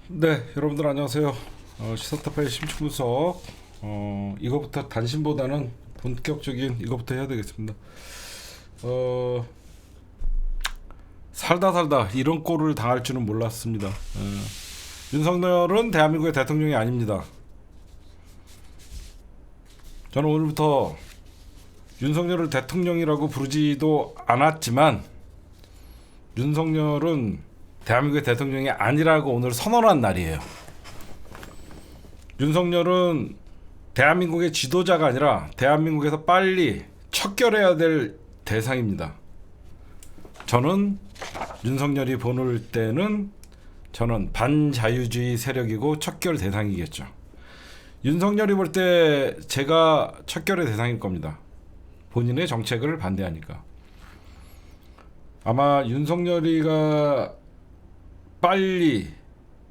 네, 여러분들 안녕하세요. 시사타파의 심층분석. 이거부터 단신보다는 본격적인 이거부터 해야 되겠습니다. 어, 살다 이런 꼴을 당할 줄은 몰랐습니다. 윤석열은 대한민국의 대통령이 아닙니다. 저는 오늘부터 윤석열을 대통령이라고 부르지도 않았지만 윤석열은 대한민국의 대통령이 아니라고 오늘 선언한 날이에요. 윤석열은 대한민국의 지도자가 아니라 대한민국에서 빨리 척결해야 될 대상입니다. 저는 윤석열이 보낼 때는 저는 반자유주의 세력이고 척결 대상이겠죠. 윤석열이 볼 때 제가 척결의 대상일 겁니다. 본인의 정책을 반대하니까. 아마 윤석열이가 빨리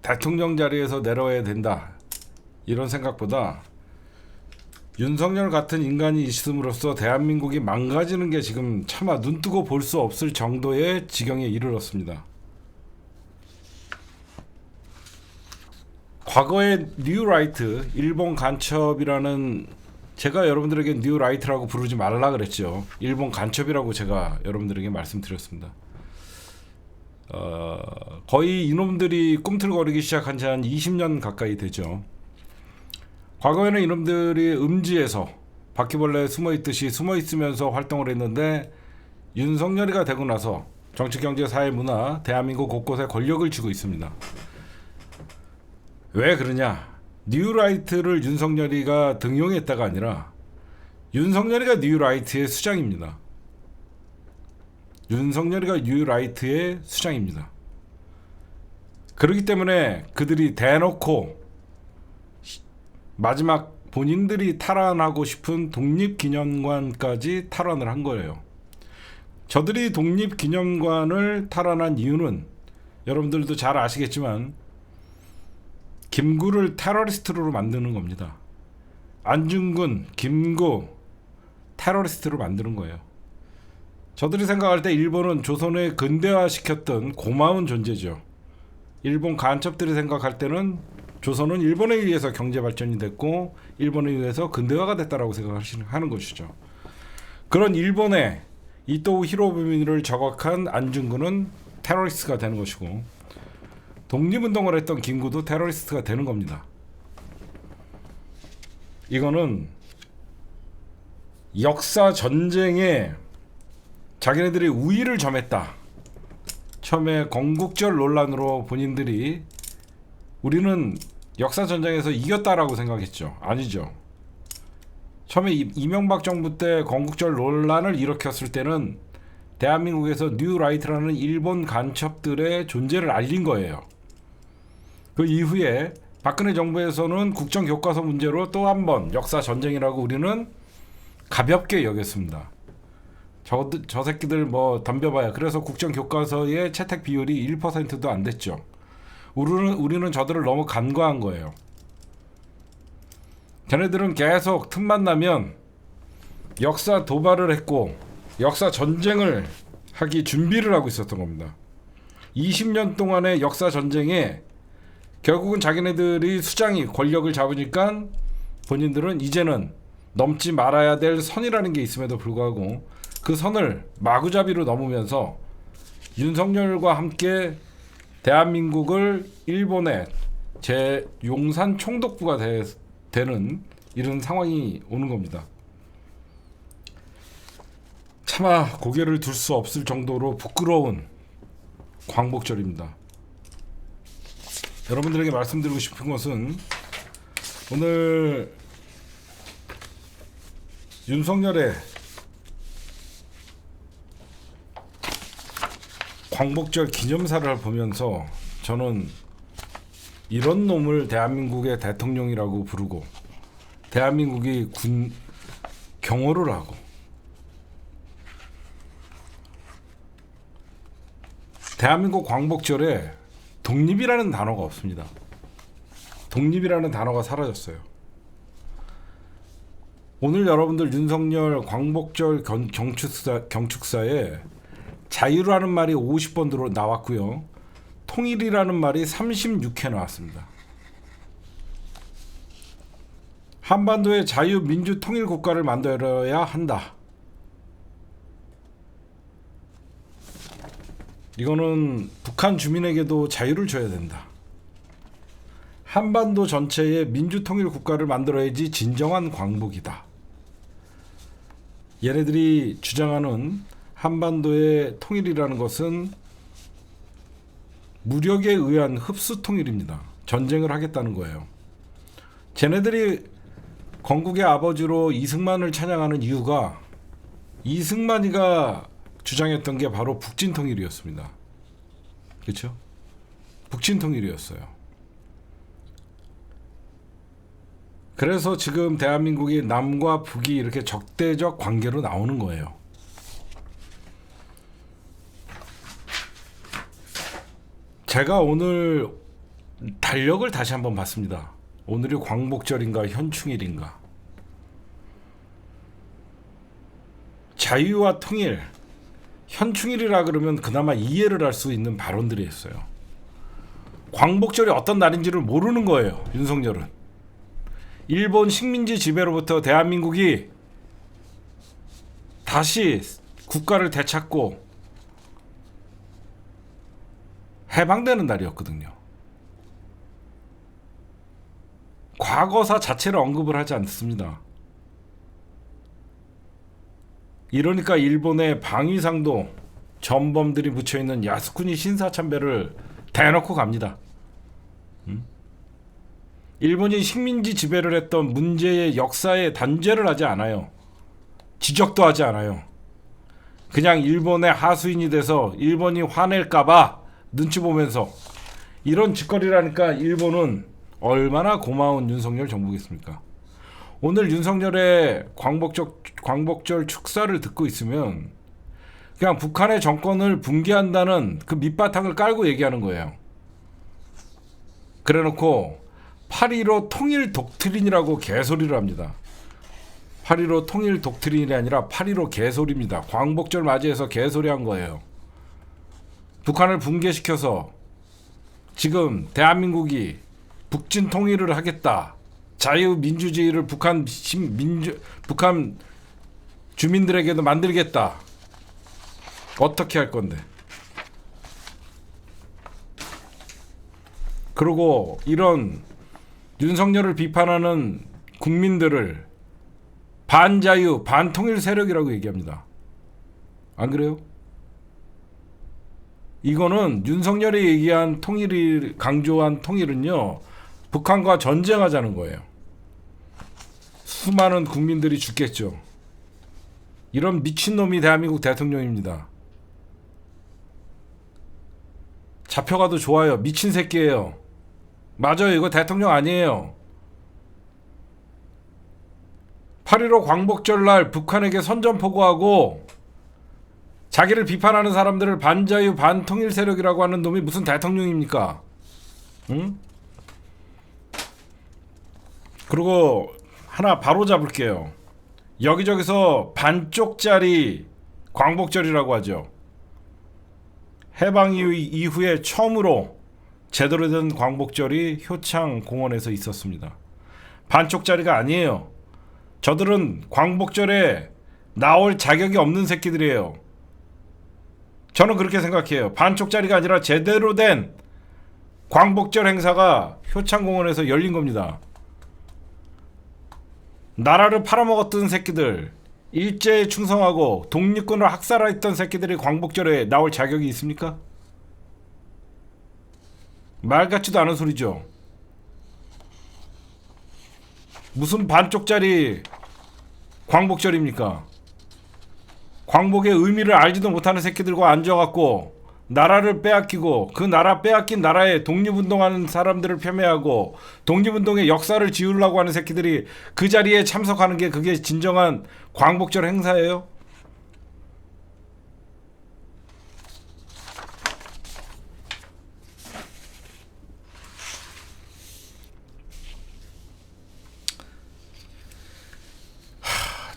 대통령 자리에서 내려와야 된다 이런 생각보다 윤석열 같은 인간이 있음으로써 대한민국이 망가지는 게 지금 차마 눈뜨고 볼 수 없을 정도의 지경에 이르렀습니다. 과거에 뉴라이트 일본 간첩이라는, 제가 여러분들에게 뉴라이트라고 부르지 말라 그랬죠. 일본 간첩이라고 제가 여러분들에게 말씀드렸습니다. 거의 이놈들이 꿈틀거리기 시작한 지 한 20년 가까이 되죠. 과거에는 이놈들이 음지에서 바퀴벌레에 숨어있듯이 숨어있으면서 활동을 했는데 윤석열이가 되고 나서 정치, 경제, 사회, 문화 대한민국 곳곳에 권력을 쥐고 있습니다. 왜 그러냐? 뉴라이트를 윤석열이가 등용했다가 아니라 윤석열이가 뉴라이트의 수장입니다. 윤석열이가 뉴라이트의 수장입니다. 그렇기 때문에 그들이 대놓고 마지막 본인들이 탈환하고 싶은 독립기념관까지 탈환을 한 거예요. 저들이 독립기념관을 탈환한 이유는 여러분들도 잘 아시겠지만 김구를 테러리스트로 만드는 겁니다. 안중근, 김구 테러리스트로 만드는 거예요. 저들이 생각할 때 일본은 조선을 근대화시켰던 고마운 존재죠. 일본 간첩들이 생각할 때는 조선은 일본에 의해서 경제 발전이 됐고 일본에 의해서 근대화가 됐다라고 생각하는 것이죠. 그런 일본의 이토우 히로부미를 저격한 안중근은 테러리스트가 되는 것이고 독립운동을 했던 김구도 테러리스트가 되는 겁니다. 이거는 역사 전쟁에 자기네들이 우위를 점했다. 처음에 건국절 논란으로 본인들이 우리는 역사 전쟁에서 이겼다라고 생각했죠. 아니죠. 처음에 이명박 정부 때 건국절 논란을 일으켰을 때는 대한민국에서 뉴라이트라는 일본 간첩들의 존재를 알린 거예요. 그 이후에 박근혜 정부에서는 국정교과서 문제로 또 한 번 역사 전쟁이라고 우리는 가볍게 여겼습니다. 저 새끼들 뭐 덤벼봐야. 그래서 국정교과서의 채택 비율이 1%도 안 됐죠. 우리는 저들을 너무 간과한 거예요. 걔네들은 계속 틈만 나면 역사 도발을 했고 역사 전쟁을 하기 준비를 하고 있었던 겁니다. 20년 동안의 역사 전쟁에 결국은 자기네들이 수장이 권력을 잡으니까 본인들은 이제는 넘지 말아야 될 선이라는 게 있음에도 불구하고 그 선을 마구잡이로 넘으면서 윤석열과 함께 대한민국을 일본의 재용산 총독부가 되는 이런 상황이 오는 겁니다. 차마 고개를 들 수 없을 정도로 부끄러운 광복절입니다. 여러분들에게 말씀드리고 싶은 것은 오늘 윤석열의 광복절 기념사를 보면서 저는 이런 놈을 대한민국의 대통령이라고 부르고 대한민국이 경호를 하고 대한민국 광복절에 독립이라는 단어가 없습니다. 독립이라는 단어가 사라졌어요. 오늘 여러분들 윤석열 광복절 경축사에 자유라는 말이 50번 나왔고요. 통일이라는 말이 36회 나왔습니다. 한반도의 자유민주 통일 국가를 만들어야 한다. 이거는 북한 주민에게도 자유를 줘야 된다. 한반도 전체의 민주통일 국가를 만들어야지 진정한 광복이다. 얘네들이 주장하는 한반도의 통일이라는 것은 무력에 의한 흡수 통일입니다. 전쟁을 하겠다는 거예요. 쟤네들이 건국의 아버지로 이승만을 찬양하는 이유가 이승만이가 주장했던 게 바로 북진통일이었습니다. 그렇죠? 북진통일이었어요. 그래서 지금 대한민국이 남과 북이 이렇게 적대적 관계로 나오는 거예요. 제가 오늘 달력을 다시 한번 봤습니다. 오늘이 광복절인가 현충일인가. 자유와 통일, 현충일이라 그러면 그나마 이해를 할 수 있는 발언들이 있어요. 광복절이 어떤 날인지를 모르는 거예요. 윤석열은. 일본 식민지 지배로부터 대한민국이 다시 국가를 되찾고 해방되는 날이었거든요. 과거사 자체를 언급을 하지 않습니다. 이러니까 일본의 방위상도 전범들이 묻혀있는 야스쿠니 신사참배를 대놓고 갑니다. 일본이 식민지 지배를 했던 문제의 역사에 단죄를 하지 않아요. 지적도 하지 않아요. 그냥 일본의 하수인이 돼서 일본이 화낼까봐 눈치 보면서 이런 짓거리라니까 일본은 얼마나 고마운 윤석열 정부겠습니까? 오늘 윤석열의 광복절 축사를 듣고 있으면 그냥 북한의 정권을 붕괴한다는 그 밑바탕을 깔고 얘기하는 거예요. 그래놓고 8.15 통일 독트린이라고 개소리를 합니다. 8.15 통일 독트린이 아니라 8.15 개소리입니다. 광복절 맞이해서 개소리한 거예요. 북한을 붕괴시켜서 지금 대한민국이 북진 통일을 하겠다. 자유민주주의를 북한 주민들에게도 만들겠다. 어떻게 할 건데? 그리고 이런 윤석열을 비판하는 국민들을 반자유, 반통일 세력이라고 얘기합니다. 안 그래요? 이거는 윤석열이 얘기한 통일이 강조한 통일은요, 북한과 전쟁하자는 거예요. 수많은 국민들이 죽겠죠. 이런 미친놈이 대한민국 대통령입니다. 잡혀가도 좋아요. 미친 새끼예요. 맞아요. 이거 대통령 아니에요. 8.15 광복절날 북한에게 선전포고하고 자기를 비판하는 사람들을 반자유 반통일 세력이라고 하는 놈이 무슨 대통령입니까? 응? 그리고 하나 바로 잡을게요. 여기저기서 반쪽짜리 광복절이라고 하죠. 해방 이후에 처음으로 제대로 된 광복절이 효창 공원에서 있었습니다. 반쪽짜리가 아니에요. 저들은 광복절에 나올 자격이 없는 새끼들이에요. 저는 그렇게 생각해요. 반쪽짜리가 아니라 제대로 된 광복절 행사가 효창공원에서 열린 겁니다. 나라를 팔아먹었던 새끼들, 일제에 충성하고 독립군을 학살했던 새끼들이 광복절에 나올 자격이 있습니까? 말 같지도 않은 소리죠. 무슨 반쪽짜리 광복절입니까? 광복의 의미를 알지도 못하는 새끼들과 앉아갖고 나라를 빼앗기고 그 나라 빼앗긴 나라에 독립운동하는 사람들을 폄훼하고 독립운동의 역사를 지우려고 하는 새끼들이 그 자리에 참석하는 게 그게 진정한 광복절 행사예요?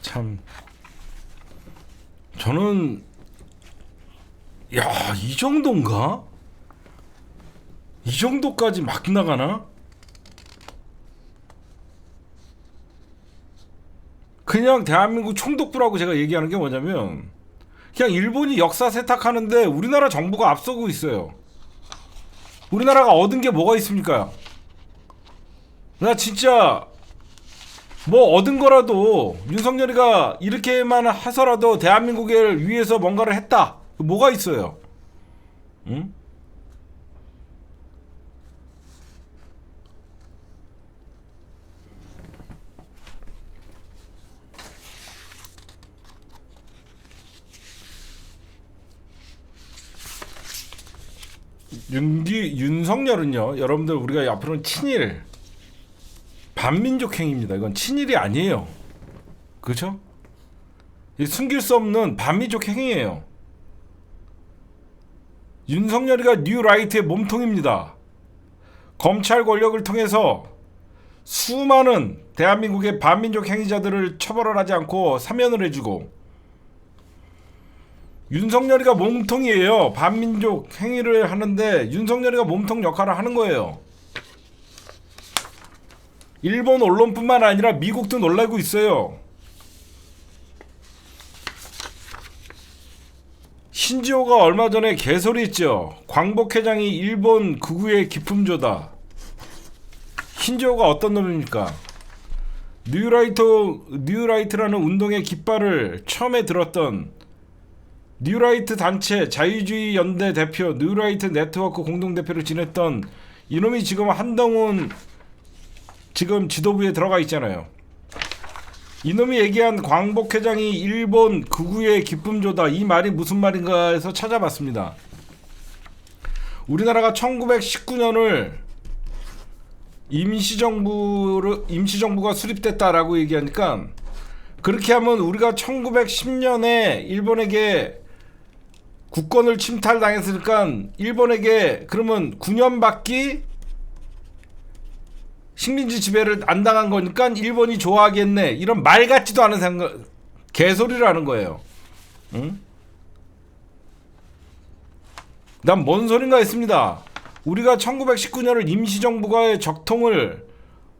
참 저는 야, 이 정도인가? 이 정도까지 막 나가나? 그냥 대한민국 총독부라고 제가 얘기하는 게 뭐냐면 그냥 일본이 역사 세탁하는데 우리나라 정부가 앞서고 있어요. 우리나라가 얻은 게 뭐가 있습니까? 나 진짜 뭐 얻은 거라도 윤석열이가 이렇게만 해서라도 대한민국을 위해서 뭔가를 했다. 뭐가 있어요? 응? 윤석열은요, 여러분들 우리가 앞으로는 친일, 반민족 행위입니다. 이건 친일이 아니에요. 그렇죠? 숨길 수 없는 반민족 행위예요. 윤석열이가 뉴라이트의 몸통입니다. 검찰 권력을 통해서 수많은 대한민국의 반민족 행위자들을 처벌을 하지 않고 사면을 해주고, 윤석열이가 몸통이에요. 반민족 행위를 하는데 윤석열이가 몸통 역할을 하는 거예요. 일본 언론뿐만 아니라 미국도 놀라고 있어요. 신지호가 얼마 전에 개소리했죠. 광복 회장이 일본 극우의 기품조다. 신지호가 어떤 놈입니까? 뉴라이트라는 운동의 깃발을 처음에 들었던 뉴라이트 단체 자유주의 연대 대표, 뉴라이트 네트워크 공동대표를 지냈던 이놈이 지금 한동훈 지금 지도부에 들어가 있잖아요. 이놈이 얘기한 광복회장이 일본 극우의 기쁨조다, 이 말이 무슨 말인가 해서 찾아봤습니다. 우리나라가 1919년을 임시정부가 수립됐다라고 얘기하니까, 그렇게 하면 우리가 1910년에 일본에게 국권을 침탈당했으니까 일본에게 그러면 9년밖에 식민지 지배를 안 당한 거니까 일본이 좋아하겠네, 이런 말 같지도 않은 생각, 개소리를 하는 거예요. 응? 난 뭔 소린가 했습니다. 우리가 1919년을 임시정부가의 적통을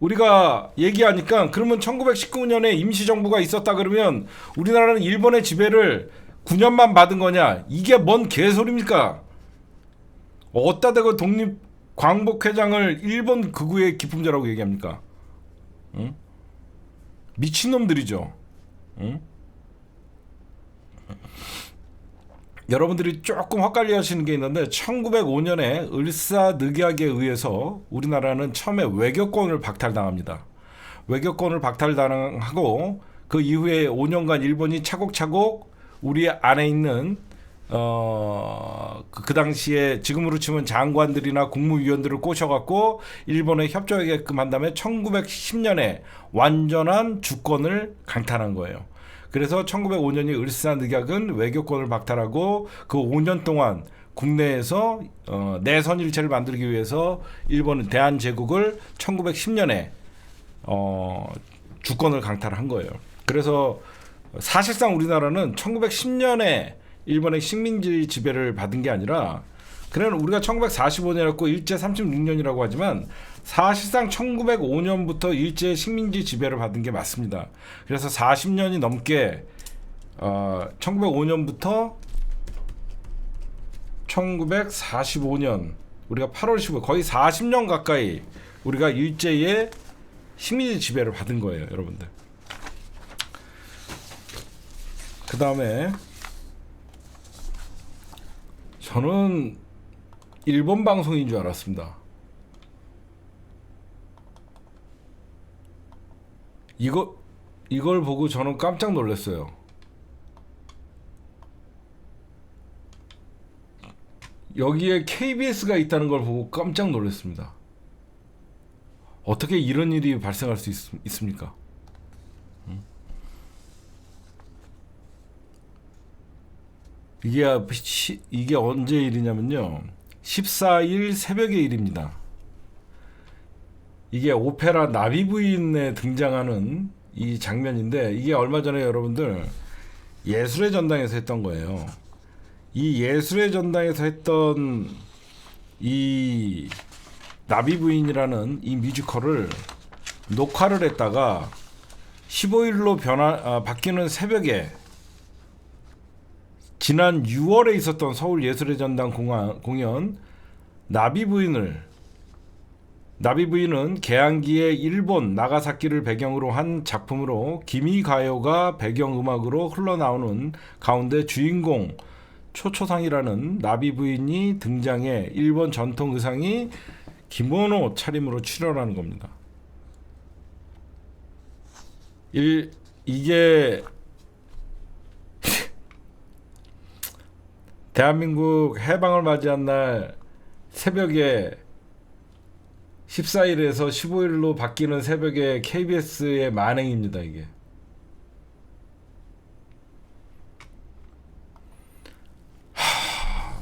우리가 얘기하니까, 그러면 1919년에 임시정부가 있었다 그러면 우리나라는 일본의 지배를 9년만 받은 거냐, 이게 뭔 개소리입니까? 어디다 대고 광복회장을 일본 극우의 기품자라고 얘기합니까? 응? 미친놈들이죠. 응? 여러분들이 조금 헛갈려 하시는 게 있는데, 1905년에 을사늑약에 의해서 우리나라는 처음에 외교권을 박탈당합니다. 외교권을 박탈당하고 그 이후에 5년간 일본이 차곡차곡 우리 안에 있는 그 당시에 지금으로 치면 장관들이나 국무위원들을 꼬셔갖고 일본에 협조하게끔 한 다음에 1910년에 완전한 주권을 강탈한 거예요. 그래서 1905년이 을사늑약은 외교권을 박탈하고 그 5년 동안 국내에서 내선일체를 만들기 위해서 일본은 대한제국을 1910년에 주권을 강탈한 거예요. 그래서 사실상 우리나라는 1910년에 일본의 식민지 지배를 받은 게 아니라, 그냥 우리가 1945년이었고 일제 36년이라고 하지만 사실상 1905년부터 일제 식민지 지배를 받은 게 맞습니다. 그래서 40년이 넘게 1905년부터 1945년 우리가 8월 15일 거의 40년 가까이 우리가 일제의 식민지 지배를 받은 거예요, 여러분들. 그 다음에 저는 일본 방송인 줄 알았습니다. 이걸 보고 저는 깜짝 놀랐어요. 여기에 KBS가 있다는 걸 보고 깜짝 놀랐습니다. 어떻게 이런 일이 발생할 수 있습니까? 이게 언제 일이냐면요, 14일 새벽의 일입니다. 이게 오페라 나비 부인에 등장하는 이 장면인데, 이게 얼마 전에 여러분들 예술의 전당에서 했던 거예요. 이 예술의 전당에서 했던 이 나비 부인이라는 이 뮤지컬을 녹화를 했다가 15일로 바뀌는 새벽에 지난 6월에 있었던 서울 예술의 전당 공연 나비 부인은 개항기의 일본 나가사키를 배경으로 한 작품으로 기미가요가 배경음악으로 흘러나오는 가운데 주인공 초초상이라는 나비 부인이 등장해 일본 전통 의상이 기모노 차림으로 출연하는 겁니다. 이게 대한민국 해방을 맞이한 날 새벽에 14일에서 15일로 바뀌는 새벽에 KBS의 만행입니다. 이게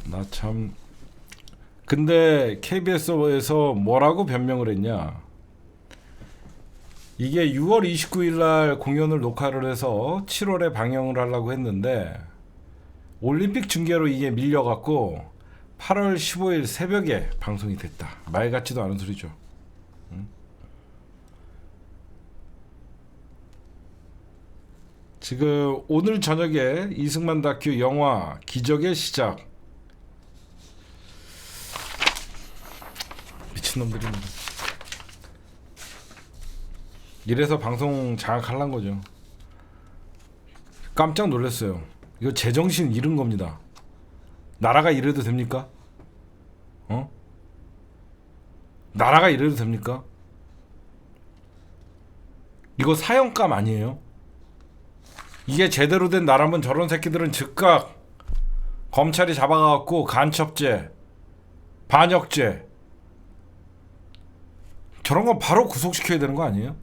나 참 근데 KBS에서 뭐라고 변명을 했냐, 이게 6월 29일 날 공연을 녹화를 해서 7월에 방영을 하려고 했는데 올림픽 중계로 이게 밀려갖고 8월 15일 새벽에 방송이 됐다. 말 같지도 않은 소리죠. 응? 지금 오늘 저녁에 이승만 다큐 영화 기적의 시작, 미친놈들입니다. 이래서 방송 장악하려는 거죠. 깜짝 놀랐어요. 이거 제정신 잃은 겁니다. 나라가 이래도 됩니까? 나라가 이래도 됩니까? 이거 사형감 아니에요? 이게 제대로 된 나라면 저런 새끼들은 즉각 검찰이 잡아가갖고 간첩죄, 반역죄 저런 거 바로 구속시켜야 되는 거 아니에요?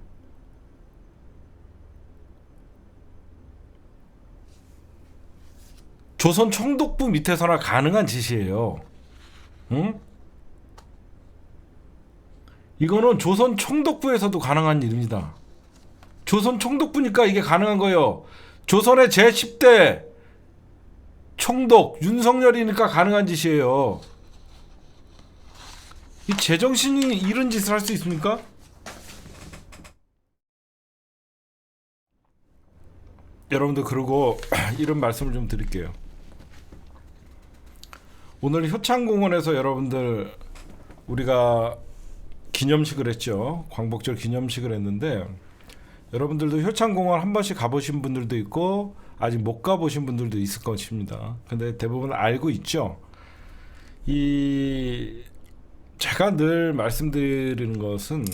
조선 총독부 밑에서나 가능한 짓이에요. 응? 이거는 조선 총독부에서도 가능한 일입니다. 조선 총독부니까 이게 가능한 거예요. 조선의 제10대 총독 윤석열이니까 가능한 짓이에요. 이 제정신이 이런 짓을 할 수 있습니까? 여러분들, 그리고 이런 말씀을 좀 드릴게요. 오늘 효창공원에서 여러분들 우리가 기념식을 했죠. 광복절 기념식을 했는데 여러분들도 효창공원 한 번씩 가보신 분들도 있고 아직 못 가보신 분들도 있을 것입니다. 근데 대부분 알고 있죠. 제가 늘 말씀드리는 것은,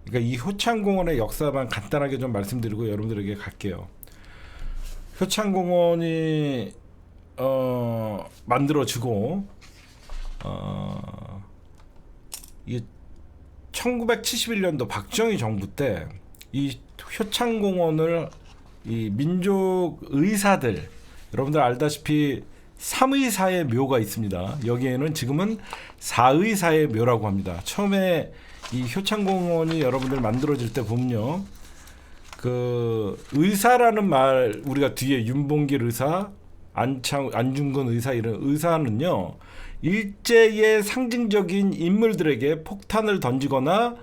그러니까 이 효창공원의 역사만 간단하게 좀 말씀드리고 여러분들에게 갈게요. 효창공원이 만들어지고 이게 1971년도 박정희 정부 때 이 효창공원을 이 민족 의사들, 여러분들 알다시피 3의사의 묘가 있습니다. 여기에는 지금은 4의사의 묘라고 합니다. 처음에 이 효창공원이 여러분들 만들어질 때 보면요, 그 의사라는 말, 우리가 뒤에 윤봉길 의사, 안중근 의사, 이런 의사는요, 일제의 상징적인 인물들에게 폭탄을 던지거나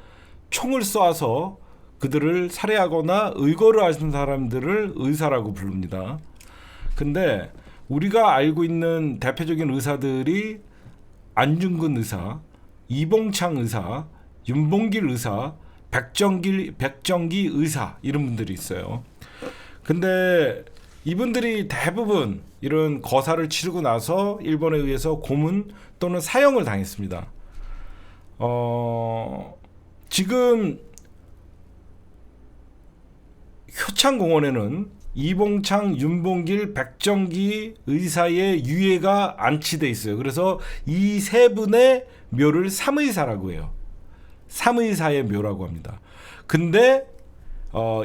총을 쏘아서 그들을 살해하거나 의거를 하신 사람들을 의사라고 부릅니다. 근데 우리가 알고 있는 대표적인 의사들이 안중근 의사, 이봉창 의사, 윤봉길 의사, 백정기 의사, 이런 분들이 있어요. 근데 이분들이 대부분 이런 거사를 치르고 나서 일본에 의해서 고문 또는 사형을 당했습니다. 지금 효창공원에는 이봉창, 윤봉길, 백정기 의사의 유해가 안치돼 있어요. 그래서 이 세 분의 묘를 삼의사라고 해요. 삼의사의 묘라고 합니다. 근데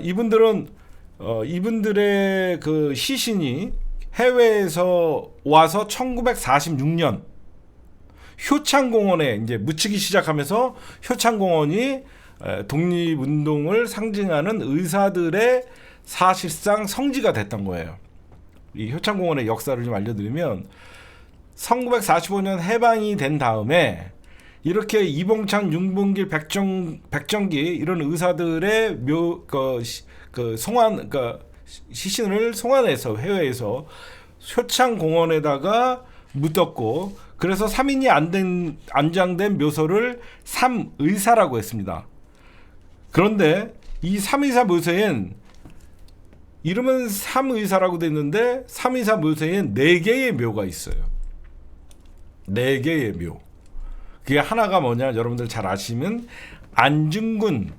이분들은 이분들의 그 시신이 해외에서 와서 1946년 효창공원에 이제 묻히기 시작하면서 효창공원이 독립운동을 상징하는 의사들의 사실상 성지가 됐던 거예요. 이 효창공원의 역사를 좀 알려드리면 1945년 해방이 된 다음에 이렇게 이봉창, 윤봉길, 백정기 이런 의사들의 시신을 송환해서 해외에서 효창공원에다가 묻었고, 그래서 3인이 안장된 묘소를 삼의사라고 했습니다. 그런데 이 삼의사 묘소엔 이름은 삼의사라고 돼 있는데 삼의사 묘소엔 4개의 묘가 있어요. 4개의 묘. 그게 하나가 뭐냐, 여러분들 잘 아시면 안중근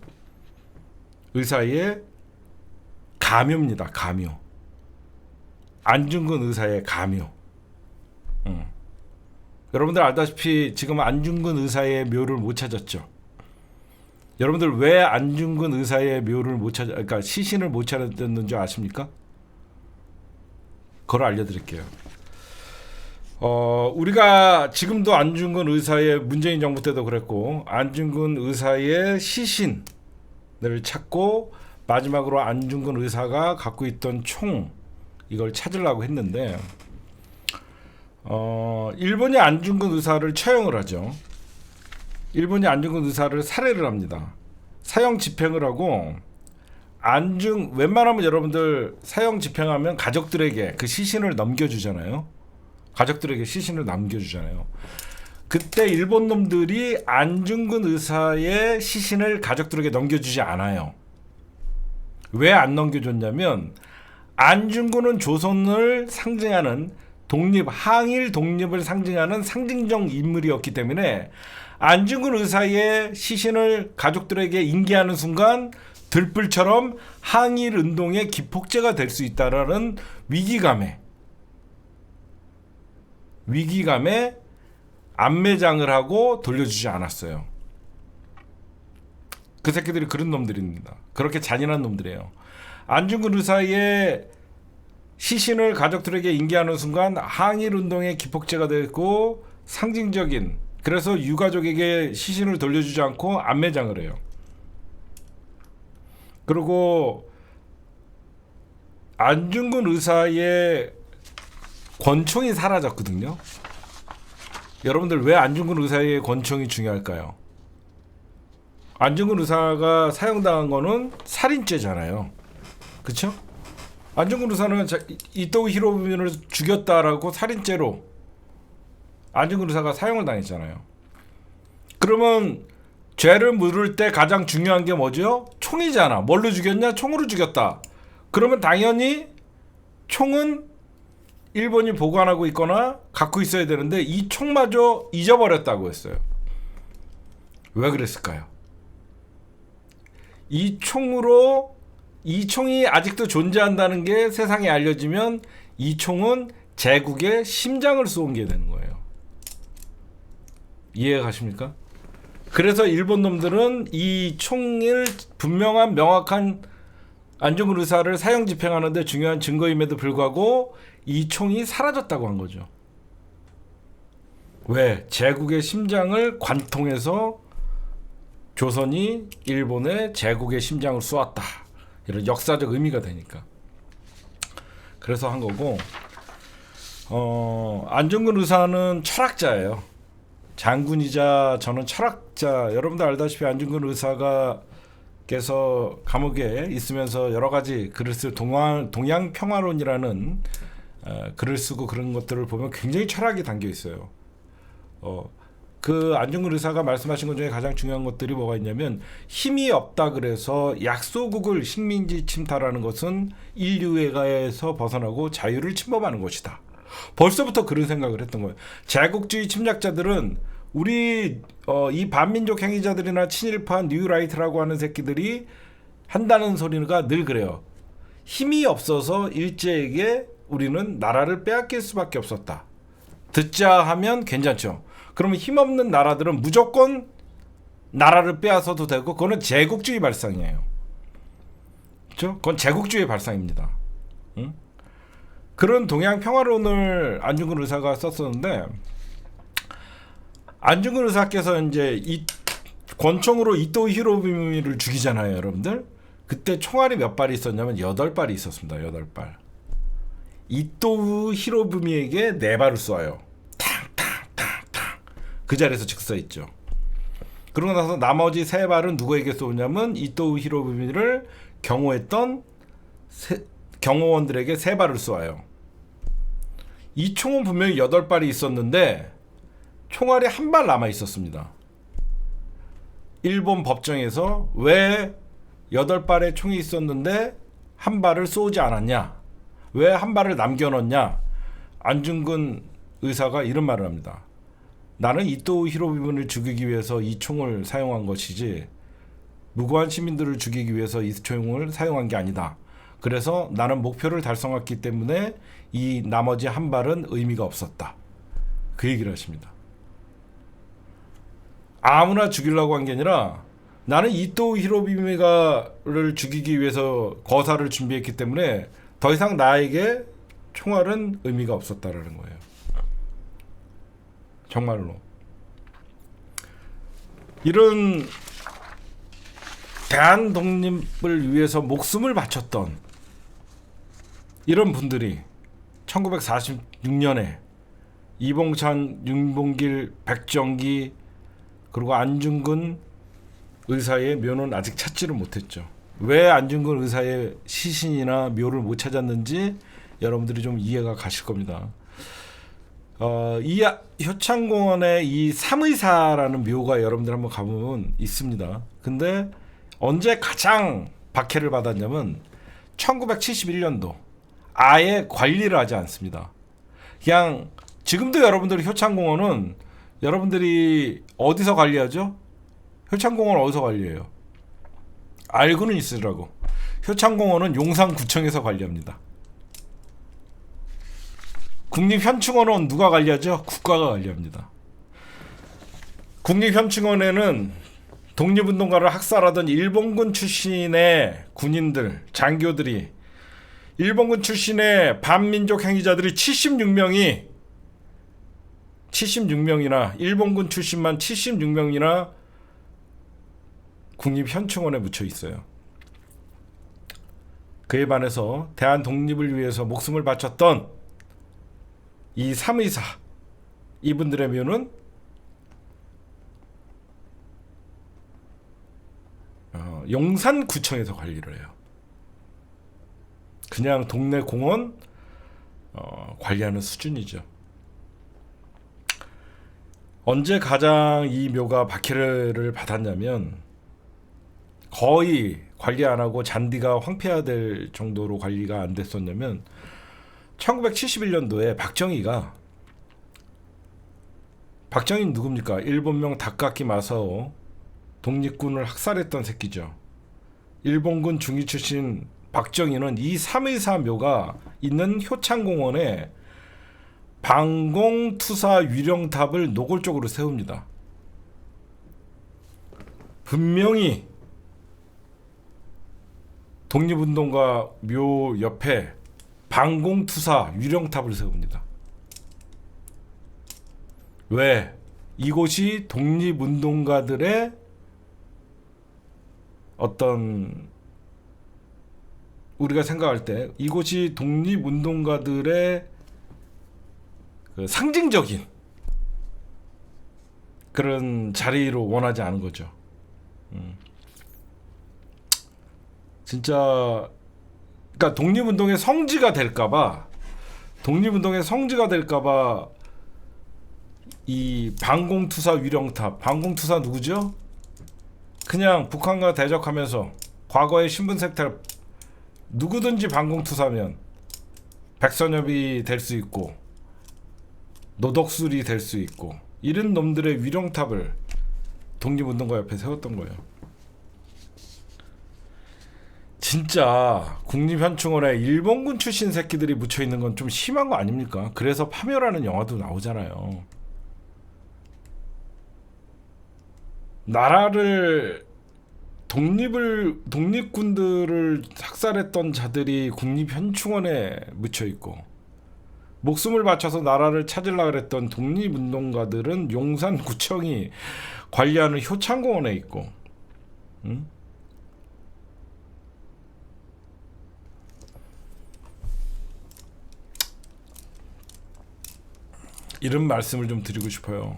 의사의 가묘입니다. 가묘. 안중근 의사의 가묘. 여러분들 알다시피 지금 안중근 의사의 묘를 못 찾았죠. 여러분들 왜 안중근 의사의 묘를 못 찾아, 그러니까 시신을 못 찾았는지 아십니까? 그걸 알려드릴게요. 우리가 지금도 안중근 의사의, 문재인 정부 때도 그랬고, 안중근 의사의 시신을 찾고 마지막으로 안중근 의사가 갖고 있던 총, 이걸 찾으려고 했는데 일본이 안중근 의사를 처형을 하죠. 일본이 안중근 의사를 살해를 합니다. 사형 집행을 하고, 웬만하면 여러분들 사형 집행하면 가족들에게 그 시신을 넘겨주잖아요. 가족들에게 시신을 남겨주잖아요. 그때 일본 놈들이 안중근 의사의 시신을 가족들에게 넘겨주지 않아요. 왜 안 넘겨줬냐면, 안중근은 조선을 상징하는 항일 독립을 상징하는 상징적 인물이었기 때문에 안중근 의사의 시신을 가족들에게 인계하는 순간 들불처럼 항일 운동의 기폭제가 될 수 있다라는 위기감에 안매장을 하고 돌려주지 않았어요. 그 새끼들이 그런 놈들입니다. 그렇게 잔인한 놈들이에요. 안중근 의사의 시신을 가족들에게 인계하는 순간 항일 운동의 기폭제가 됐고 상징적인, 그래서 유가족에게 시신을 돌려주지 않고 안매장을 해요. 그리고 안중근 의사의 권총이 사라졌거든요. 여러분들 왜 안중근 의사의 권총이 중요할까요? 안중근 의사가 사형당한 거는 살인죄잖아요. 그쵸? 안중근 의사는 이토우 히로부미를 죽였다라고 살인죄로 안중근 의사가 사형을 당했잖아요. 그러면 죄를 물을 때 가장 중요한 게 뭐죠? 총이잖아. 뭘로 죽였냐? 총으로 죽였다. 그러면 당연히 총은 일본이 보관하고 있거나 갖고 있어야 되는데 이 총마저 잊어버렸다고 했어요. 왜 그랬을까요? 이 총이 아직도 존재한다는 게 세상에 알려지면 이 총은 제국의 심장을 쏘은 게 되는 거예요. 이해가 가십니까? 그래서 일본 놈들은 이 총을 분명한 명확한 안중근 의사를 사형 집행하는데 중요한 증거임에도 불구하고 이 총이 사라졌다고 한 거죠. 왜? 제국의 심장을 관통해서 조선이 일본의 제국의 심장을 쏘았다. 이런 역사적 의미가 되니까. 그래서 한 거고, 안중근 의사는 철학자예요. 장군이자 저는 철학자. 여러분들 알다시피 안중근 의사께서 감옥에 있으면서 여러 가지 글을 쓸 동양평화론이라는 글을 쓰고 그런 것들을 보면 굉장히 철학이 담겨 있어요. 그 안중근 의사가 말씀하신 것 중에 가장 중요한 것들이 뭐가 있냐면, 힘이 없다 그래서 약소국을 식민지 침탈하는 것은 인류에서 벗어나고 자유를 침범하는 것이다. 벌써부터 그런 생각을 했던 거예요. 제국주의 침략자들은 우리 이 반민족 행위자들이나 친일파 뉴라이트라고 하는 새끼들이 한다는 소리가 늘 그래요. 힘이 없어서 일제에게 우리는 나라를 빼앗길 수밖에 없었다. 듣자 하면 괜찮죠. 그러면 힘없는 나라들은 무조건 나라를 빼앗아도 되고, 그거는 제국주의 발상이에요. 그렇죠? 그건 제국주의 발상입니다. 응? 그런 동양 평화론을 안중근 의사가 썼었는데, 안중근 의사께서 이제 이 권총으로 이토우 히로부미를 죽이잖아요, 여러분들. 그때 총알이 몇 발이 있었냐면 8발이 있었습니다. 8발. 이토우 히로부미에게 4발을 쏴요. 탕탕탕탕. 그 자리에서 즉사했죠. 그러고 나서 나머지 세 발은 누구에게 쏘냐면 이토우 히로부미를 경호했던 경호원들에게 세 발을 쏘아요. 이 총은 분명히 8발이 있었는데 총알이 한 발 남아 있었습니다. 일본 법정에서 왜 8발의 총이 있었는데 한 발을 쏘지 않았냐? 왜 한 발을 남겨놓냐? 안중근 의사가 이런 말을 합니다. 나는 이토우 히로부미를 죽이기 위해서 이 총을 사용한 것이지 무고한 시민들을 죽이기 위해서 이 총을 사용한 게 아니다. 그래서 나는 목표를 달성했기 때문에 이 나머지 한 발은 의미가 없었다. 그 얘기를 하십니다. 아무나 죽이려고 한 게 아니라 나는 이토우 히로부미를 죽이기 위해서 거사를 준비했기 때문에 더 이상 나에게 총알은 의미가 없었다라는 거예요. 정말로. 이런 대한 독립을 위해서 목숨을 바쳤던 이런 분들이 1946년에 이봉찬, 윤봉길, 백정기 그리고 안중근 의사의 묘는 아직 찾지를 못했죠. 왜 안중근 의사의 시신이나 묘를 못 찾았는지 여러분들이 좀 이해가 가실 겁니다. 이 효창공원에 이 삼의사라는 묘가 여러분들 한번 가보면 있습니다. 근데 언제 가장 박해를 받았냐면 1971년도 아예 관리를 하지 않습니다. 그냥 지금도 여러분들이 효창공원은 여러분들이 어디서 관리하죠? 효창공원 어디서 관리해요? 알고는 있으라고. 효창공원은 용산구청에서 관리합니다. 국립현충원은 누가 관리하죠? 국가가 관리합니다. 국립현충원에는 독립운동가를 학살하던 일본군 출신의 군인들, 장교들이 일본군 출신의 반민족 행위자들이 76명이나 일본군 출신만 76명이나 국립현충원에 묻혀 있어요. 그에 반해서 대한 독립을 위해서 목숨을 바쳤던 이 삼의사 이분들의 묘는 용산구청에서 관리를 해요. 그냥 동네 공원 관리하는 수준이죠. 언제 가장 이 묘가 박해를 받았냐면 거의 관리 안 하고 잔디가 황폐화될 정도로 관리가 안 됐었냐면 1971년도에 박정희 누굽니까? 일본명 다카키 마사오 독립군을 학살했던 새끼죠. 일본군 중위 출신 박정희는 이 삼의사 묘가 있는 효창공원에 방공투사 유령탑을 노골적으로 세웁니다. 분명히 독립운동가 묘 옆에 방공투사 유령탑을 세웁니다. 왜? 이곳이 독립운동가들의 어떤 우리가 생각할 때 이곳이 독립운동가들의 그 상징적인 그런 자리로 원하지 않은 거죠. 진짜 그러니까 독립운동의 성지가 될까봐 이 방공투사 유령탑, 방공투사 누구죠? 그냥 북한과 대적하면서 과거의 신분색탈 누구든지 방공투사면 백선엽이 될 수 있고 노덕술이 될 수 있고 이런 놈들의 위령탑을 독립운동가 옆에 세웠던 거예요. 진짜 국립현충원에 일본군 출신 새끼들이 묻혀있는 건 좀 심한 거 아닙니까? 그래서 파묘라는 영화도 나오잖아요. 나라를 독립군들을 학살했던 자들이 국립현충원에 묻혀있고 목숨을 바쳐서 나라를 찾으려고 했던 독립운동가들은 용산구청이 관리하는 효창공원에 있고 응? 이런 말씀을 좀 드리고 싶어요.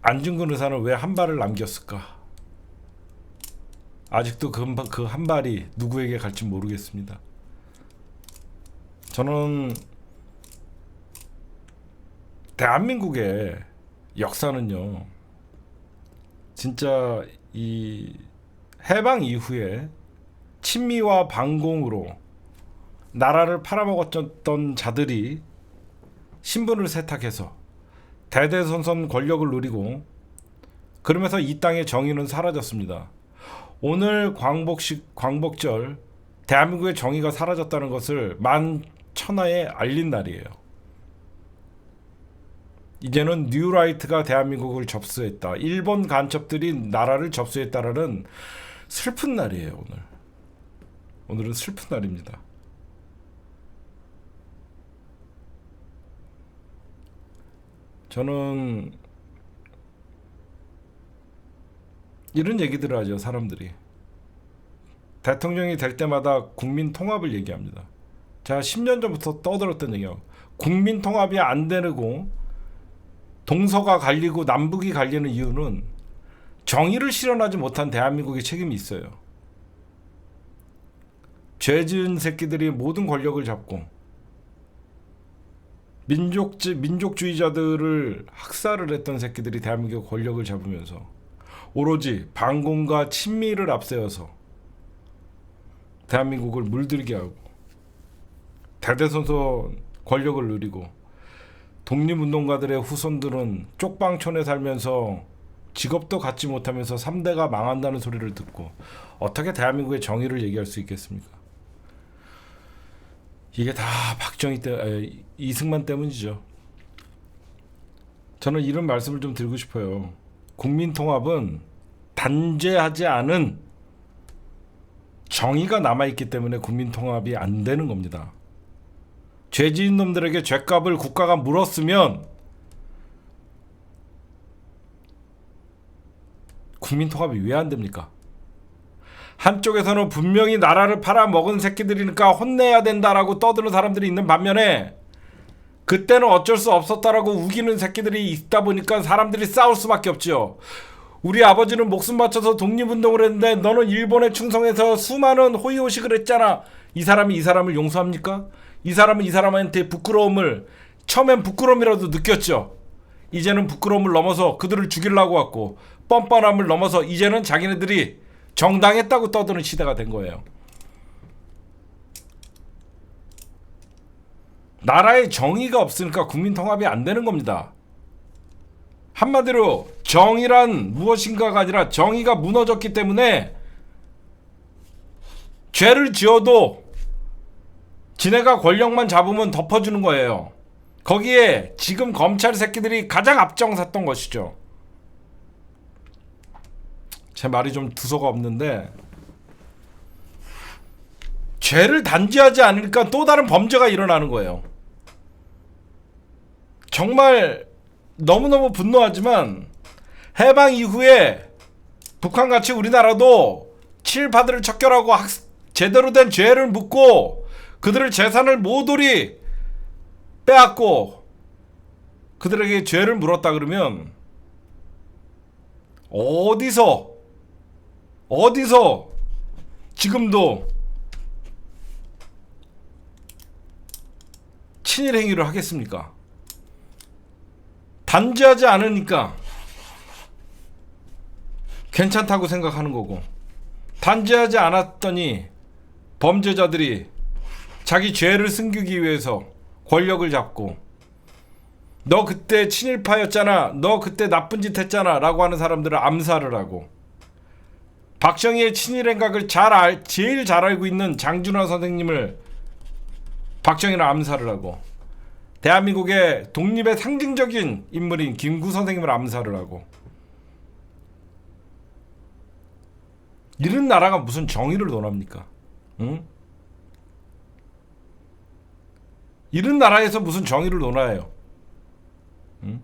안중근 의사는 왜 한 발을 남겼을까? 아직도 그 한 발이 누구에게 갈지 모르겠습니다. 저는 대한민국의 역사는요, 진짜 이 해방 이후에 친미와 반공으로 나라를 팔아먹었던 자들이 신분을 세탁해서 대대손손 권력을 누리고, 그러면서 이 땅의 정의는 사라졌습니다. 오늘 광복절 대한민국의 정의가 사라졌다는 것을 만천하에 알린 날이에요. 이제는 뉴라이트가 대한민국을 접수했다, 일본 간첩들이 나라를 접수했다라는 슬픈 날이에요. 오늘은 슬픈 날입니다. 저는 이런 얘기들을 하죠. 사람들이 대통령이 될 때마다 국민 통합을 얘기합니다. 제가 10년 전부터 떠들었던 얘기예요. 국민 통합이 안 되고 동서가 갈리고 남북이 갈리는 이유는 정의를 실현하지 못한 대한민국의 책임이 있어요. 죄 지은 새끼들이 모든 권력을 잡고 민족주의자들을 학살을 했던 새끼들이 대한민국의 권력을 잡으면서 오로지 반공과 친미를 앞세워서 대한민국을 물들게 하고 대대손손 권력을 누리고, 독립운동가들의 후손들은 쪽방촌에 살면서 직업도 갖지 못하면서 3대가 망한다는 소리를 듣고 어떻게 대한민국의 정의를 얘기할 수 있겠습니까? 이게 다 이승만 때문이죠. 저는 이런 말씀을 좀 드리고 싶어요. 국민통합은 단죄하지 않은 정의가 남아있기 때문에 국민통합이 안 되는 겁니다. 죄 지은 놈들에게 죄값을 국가가 물었으면 국민통합이 왜 안 됩니까? 한쪽에서는 분명히 나라를 팔아먹은 새끼들이니까 혼내야 된다라고 떠드는 사람들이 있는 반면에, 그때는 어쩔 수 없었다라고 우기는 새끼들이 있다 보니까 사람들이 싸울 수밖에 없지요. 우리 아버지는 목숨 바쳐서 독립운동을 했는데 너는 일본에 충성해서 수많은 호의호식을 했잖아. 이 사람이 이 사람을 용서합니까? 이 사람은 이 사람한테 처음엔 부끄러움이라도 느꼈죠. 이제는 부끄러움을 넘어서 그들을 죽이려고 왔고, 뻔뻔함을 넘어서 이제는 자기네들이 정당했다고 떠드는 시대가 된 거예요. 나라에 정의가 없으니까 국민통합이 안 되는 겁니다. 한마디로 정의란 무엇인가가 아니라 정의가 무너졌기 때문에 죄를 지어도 지네가 권력만 잡으면 덮어주는 거예요. 거기에 지금 검찰 새끼들이 가장 앞장섰던 것이죠. 제 말이 좀 두서가 없는데, 죄를 단죄하지 않으니까 또 다른 범죄가 일어나는 거예요. 정말 너무너무 분노하지만 해방 이후에 북한같이 우리나라도 친일파들을 척결하고 제대로 된 죄를 묻고 그들의 재산을 모조리 빼앗고 그들에게 죄를 물었다 그러면 어디서 지금도 친일 행위를 하겠습니까? 단죄하지 않으니까 괜찮다고 생각하는 거고, 단죄하지 않았더니 범죄자들이 자기 죄를 숨기기 위해서 권력을 잡고, 너 그때 친일파였잖아, 너 그때 나쁜 짓 했잖아 라고 하는 사람들을 암살을 하고, 박정희의 친일 행각을 제일 잘 알고 있는 장준하 선생님을 박정희는 암살을 하고, 대한민국의 독립의 상징적인 인물인 김구 선생님을 암살을 하고, 이런 나라가 무슨 정의를 논합니까? 응? 이런 나라에서 무슨 정의를 논해요? 응?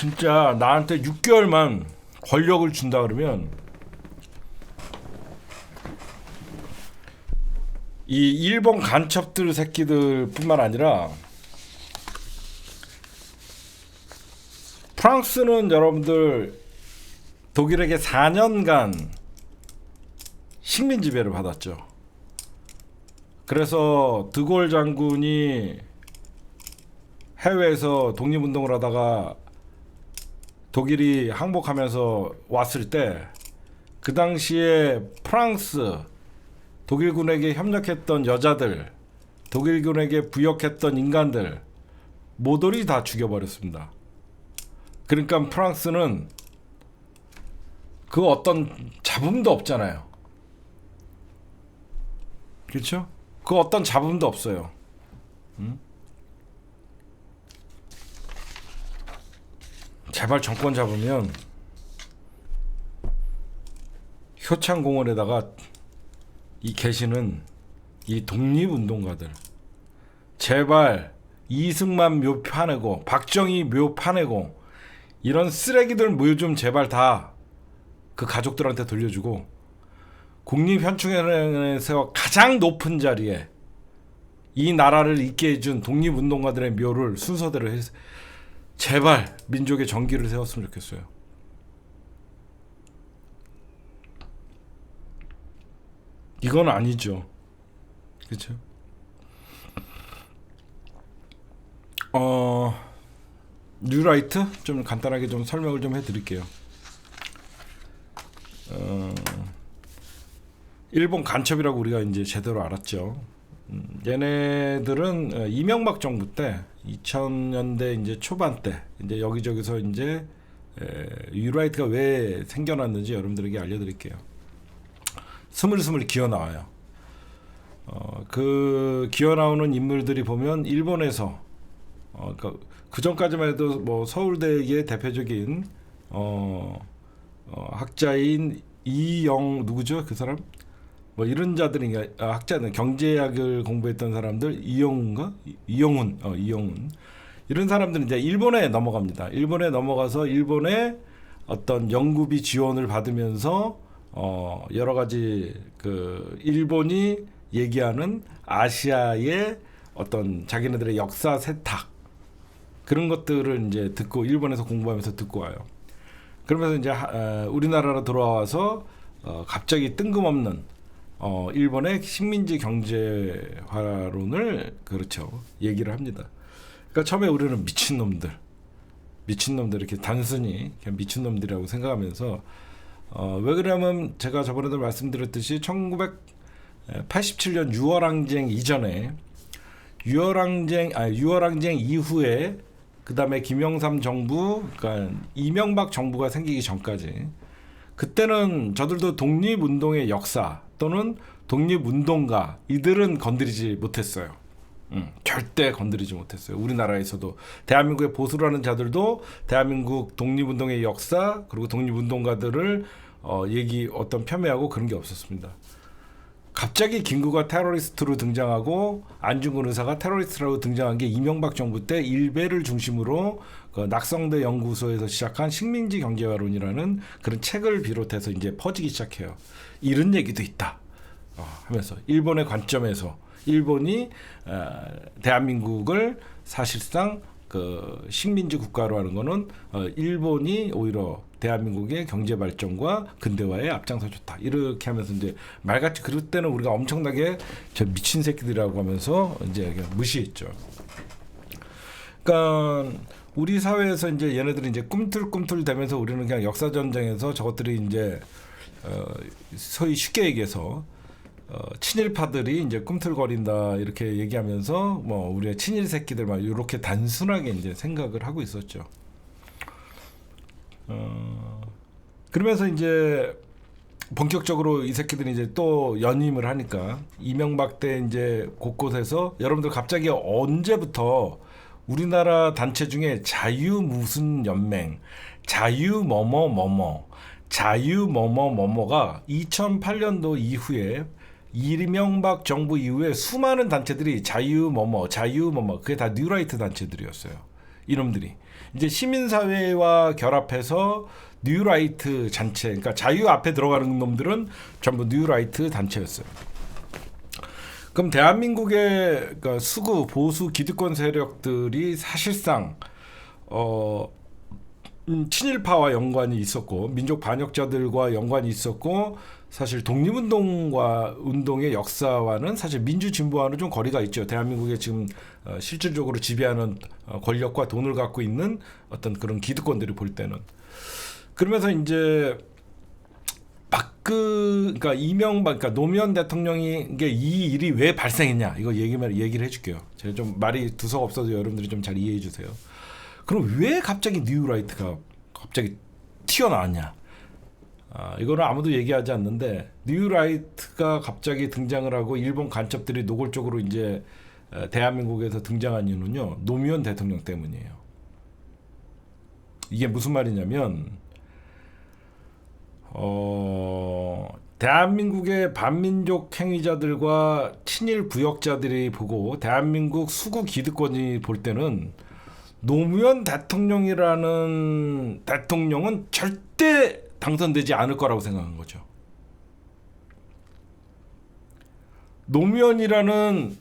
진짜 나한테 6개월만 권력을 준다 그러면 이 일본 간첩들 새끼들뿐만 아니라 프랑스는 여러분들 독일에게 4년간 식민 지배를 받았죠. 그래서 드골 장군이 해외에서 독립운동을 하다가 독일이 항복하면서 왔을 때 그 당시에 프랑스 독일군에게 협력했던 여자들, 독일군에게 부역했던 인간들 모조리 다 죽여버렸습니다. 그러니까 프랑스는 그 어떤 잡음도 없잖아요. 그렇죠? 그 어떤 잡음도 없어요. 제발 정권 잡으면 효창공원에다가 이 계시는 이 독립운동가들 제발 이승만 묘 파내고 박정희 묘 파내고 이런 쓰레기들 물 좀 제발 다 그 가족들한테 돌려주고 국립현충원에서 가장 높은 자리에 이 나라를 있게 해준 독립운동가들의 묘를 순서대로 해서 제발 민족의 정기를 세웠으면 좋겠어요. 이건 아니죠. 그렇죠? 뉴라이트 좀 간단하게 좀 설명을 좀 해드릴게요. 일본 간첩이라고 우리가 이제 제대로 알았죠. 얘네들은 이명박 정부 때 2000년대 이제 초반 때 이제 여기저기서 이제 뉴라이트가 왜 생겨났는지 여러분들에게 알려드릴게요. 스물스물 기어 나와요. 그 기어 나오는 인물들이 보면 일본에서 그 전까지만 해도 뭐 서울대의 대표적인 학자인 이영 누구죠? 그 사람? 뭐 이런 자들이 학자는 경제학을 공부했던 사람들 이영훈가? 이영훈 이런 사람들은 이제 일본에 넘어갑니다. 일본에 넘어가서 일본의 어떤 연구비 지원을 받으면서 여러 가지 그 일본이 얘기하는 아시아의 어떤 자기네들의 역사 세탁 그런 것들을 이제 듣고 일본에서 공부하면서 듣고 와요. 그러면서 이제 우리나라로 돌아와서 갑자기 뜬금없는 일본의 식민지 경제화론을 그렇죠 얘기를 합니다. 그러니까 처음에 우리는 미친놈들 이렇게 단순히 그냥 미친놈들이라고 생각하면서 왜 그러냐면 제가 저번에도 말씀드렸듯이 1987년 6월항쟁 이전에 6월항쟁 이후에 그 다음에 김영삼 정부, 그러니까 이명박 정부가 생기기 전까지 그때는 저들도 독립운동의 역사 또는 독립운동가 이들은 건드리지 못했어요. 절대 건드리지 못했어요. 우리나라에서도 대한민국의 보수라는 자들도 대한민국 독립운동의 역사 그리고 독립운동가들을 어떤 폄훼하고 그런 게 없었습니다. 갑자기 김구가 테러리스트로 등장하고 안중근 의사가 테러리스트라고 등장한 게 이명박 정부 때 일베를 중심으로 그 낙성대 연구소에서 시작한 식민지 경제화론이라는 그런 책을 비롯해서 이제 퍼지기 시작해요. 이런 얘기도 있다 하면서 일본의 관점에서 일본이 대한민국을 사실상 그 식민지 국가로 하는 거는 일본이 오히려 대한민국의 경제 발전과 근대화에 앞장서줬다. 이렇게 하면서 이제 말같이 그럴 때는 우리가 엄청나게 저 미친 새끼들이라고 하면서 이제 무시했죠. 그러니까 우리 사회에서 이제 얘네들이 이제 꿈틀꿈틀 대면서 우리는 그냥 역사 전쟁에서 저것들이 이제 소위 쉽게 얘기해서 친일파들이 이제 꿈틀거린다 이렇게 얘기하면서 뭐 우리의 친일 새끼들 막 이렇게 단순하게 이제 생각을 하고 있었죠. 그러면서 이제 본격적으로 이 새끼들이 이제 또 연임을 하니까 이명박 때 이제 곳곳에서 여러분들 갑자기 언제부터 우리나라 단체 중에 자유 무슨 연맹, 자유 뭐뭐가 2008년도 이후에 이명박 정부 이후에 수많은 단체들이 자유 뭐뭐 그게 다 뉴라이트 단체들이었어요. 이놈들이 이제 시민사회와 결합해서 뉴라이트 단체, 그러니까 자유 앞에 들어가는 놈들은 전부 뉴라이트 단체였어요. 그럼 대한민국의 그러니까 수구 보수 기득권 세력들이 사실상 친일파와 연관이 있었고 민족 반역자들과 연관이 있었고 사실 독립운동의 역사와는 사실 민주진보와는 좀 거리가 있죠. 대한민국에 지금 실질적으로 지배하는 권력과 돈을 갖고 있는 어떤 그런 기득권들이 볼 때는 그러면서 이제 그러니까 이명박, 그러니까 노무현 대통령이 이 일이 왜 발생했냐 이거 얘기를 해줄게요. 제가 좀 말이 두서가 없어서 여러분들이 좀 잘 이해해 주세요. 그럼 왜 갑자기 뉴라이트가 갑자기 튀어나왔냐? 이거는 아무도 얘기하지 않는데 뉴라이트가 갑자기 등장을 하고 일본 간첩들이 노골적으로 이제 대한민국에서 등장한 이유는요 노무현 대통령 때문이에요. 이게 무슨 말이냐면 대한민국의 반민족 행위자들과 친일 부역자들이 보고 대한민국 수구 기득권이 볼 때는 노무현 대통령이라는 대통령은 절대 당선되지 않을 거라고 생각한 거죠. 노무현이라는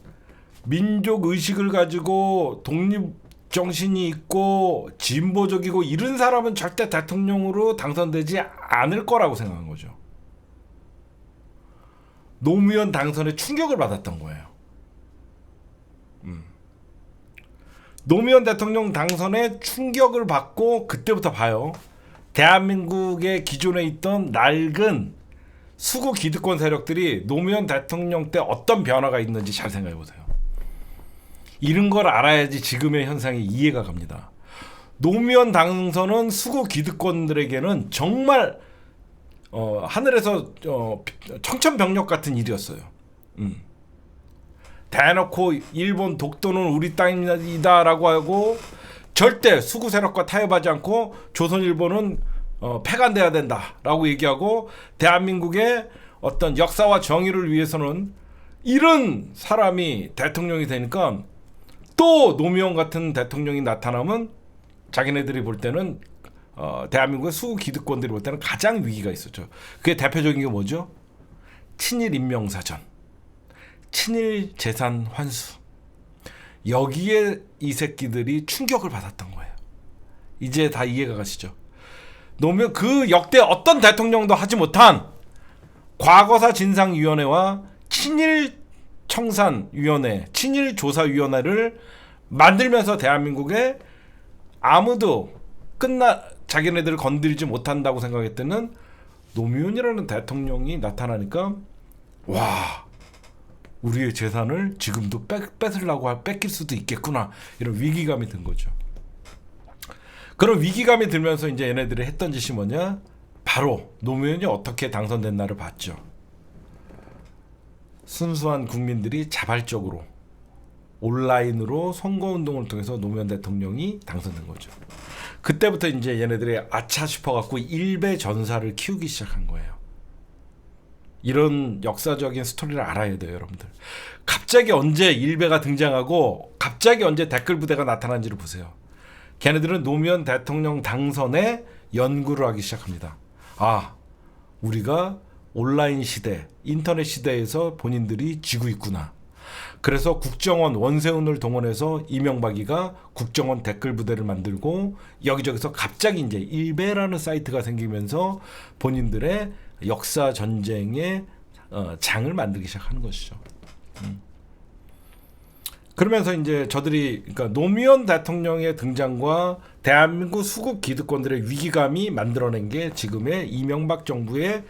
민족 의식을 가지고 독립 정신이 있고 진보적이고 이런 사람은 절대 대통령으로 당선되지 않을 거라고 생각한 거죠. 노무현 당선에 충격을 받았던 거예요. 노무현 대통령 당선에 충격을 받고 그때부터 봐요. 대한민국의 기존에 있던 낡은 수구 기득권 세력들이 노무현 대통령 때 어떤 변화가 있는지 잘 생각해 보세요. 이런 걸 알아야지 지금의 현상이 이해가 갑니다. 노무현 당선은 수구 기득권들에게는 정말 하늘에서 청천벽력 같은 일이었어요. 대놓고 일본 독도는 우리 땅이다라고 하고 절대 수구 세력과 타협하지 않고 조선일보는 폐간돼야 된다라고 얘기하고 대한민국의 어떤 역사와 정의를 위해서는 이런 사람이 대통령이 되니까 또 노무현 같은 대통령이 나타나면 자기네들이 볼 때는 대한민국의 수구 기득권들이 볼 때는 가장 위기가 있었죠. 그게 대표적인 게 뭐죠? 친일 임명사전, 친일 재산 환수. 여기에 이 새끼들이 충격을 받았던 거예요. 이제 다 이해가 가시죠? 노무현 그 역대 어떤 대통령도 하지 못한 과거사 진상위원회와 친일 청산위원회, 친일 조사위원회를 만들면서 대한민국에 아무도 자기네들을 건드리지 못한다고 생각했더니 노무현이라는 대통령이 나타나니까 와 우리의 재산을 지금도 뺏길 수도 있겠구나 이런 위기감이 든 거죠. 그런 위기감이 들면서 이제 얘네들이 했던 짓이 뭐냐? 바로 노무현이 어떻게 당선됐나를 봤죠. 순수한 국민들이 자발적으로 온라인으로 선거운동을 통해서 노무현 대통령이 당선된 거죠. 그때부터 이제 얘네들이 아차 싶어갖고 일베 전사를 키우기 시작한 거예요. 이런 역사적인 스토리를 알아야 돼요, 여러분들. 갑자기 언제 일베가 등장하고 갑자기 언제 댓글 부대가 나타난지를 보세요. 걔네들은 노무현 대통령 당선에 연구를 하기 시작합니다. 아, 우리가 온라인 시대, 인터넷 시대에서 본인들이 지고 있구나. 그래서 국정원 원세훈을 동원해서 이명박이가 국정원 댓글 부대를 만들고 여기저기서 갑자기 이제 일베라는 사이트가 생기면서 본인들의 역사 전쟁의 장을 만들기 시작하는 것이죠. 그러면서 이제 저들이 그러니까 노무현 대통령의 등장과 대한민국 수국 기득권들의 위기감이 만들어낸 게 지금의 이명박 정부의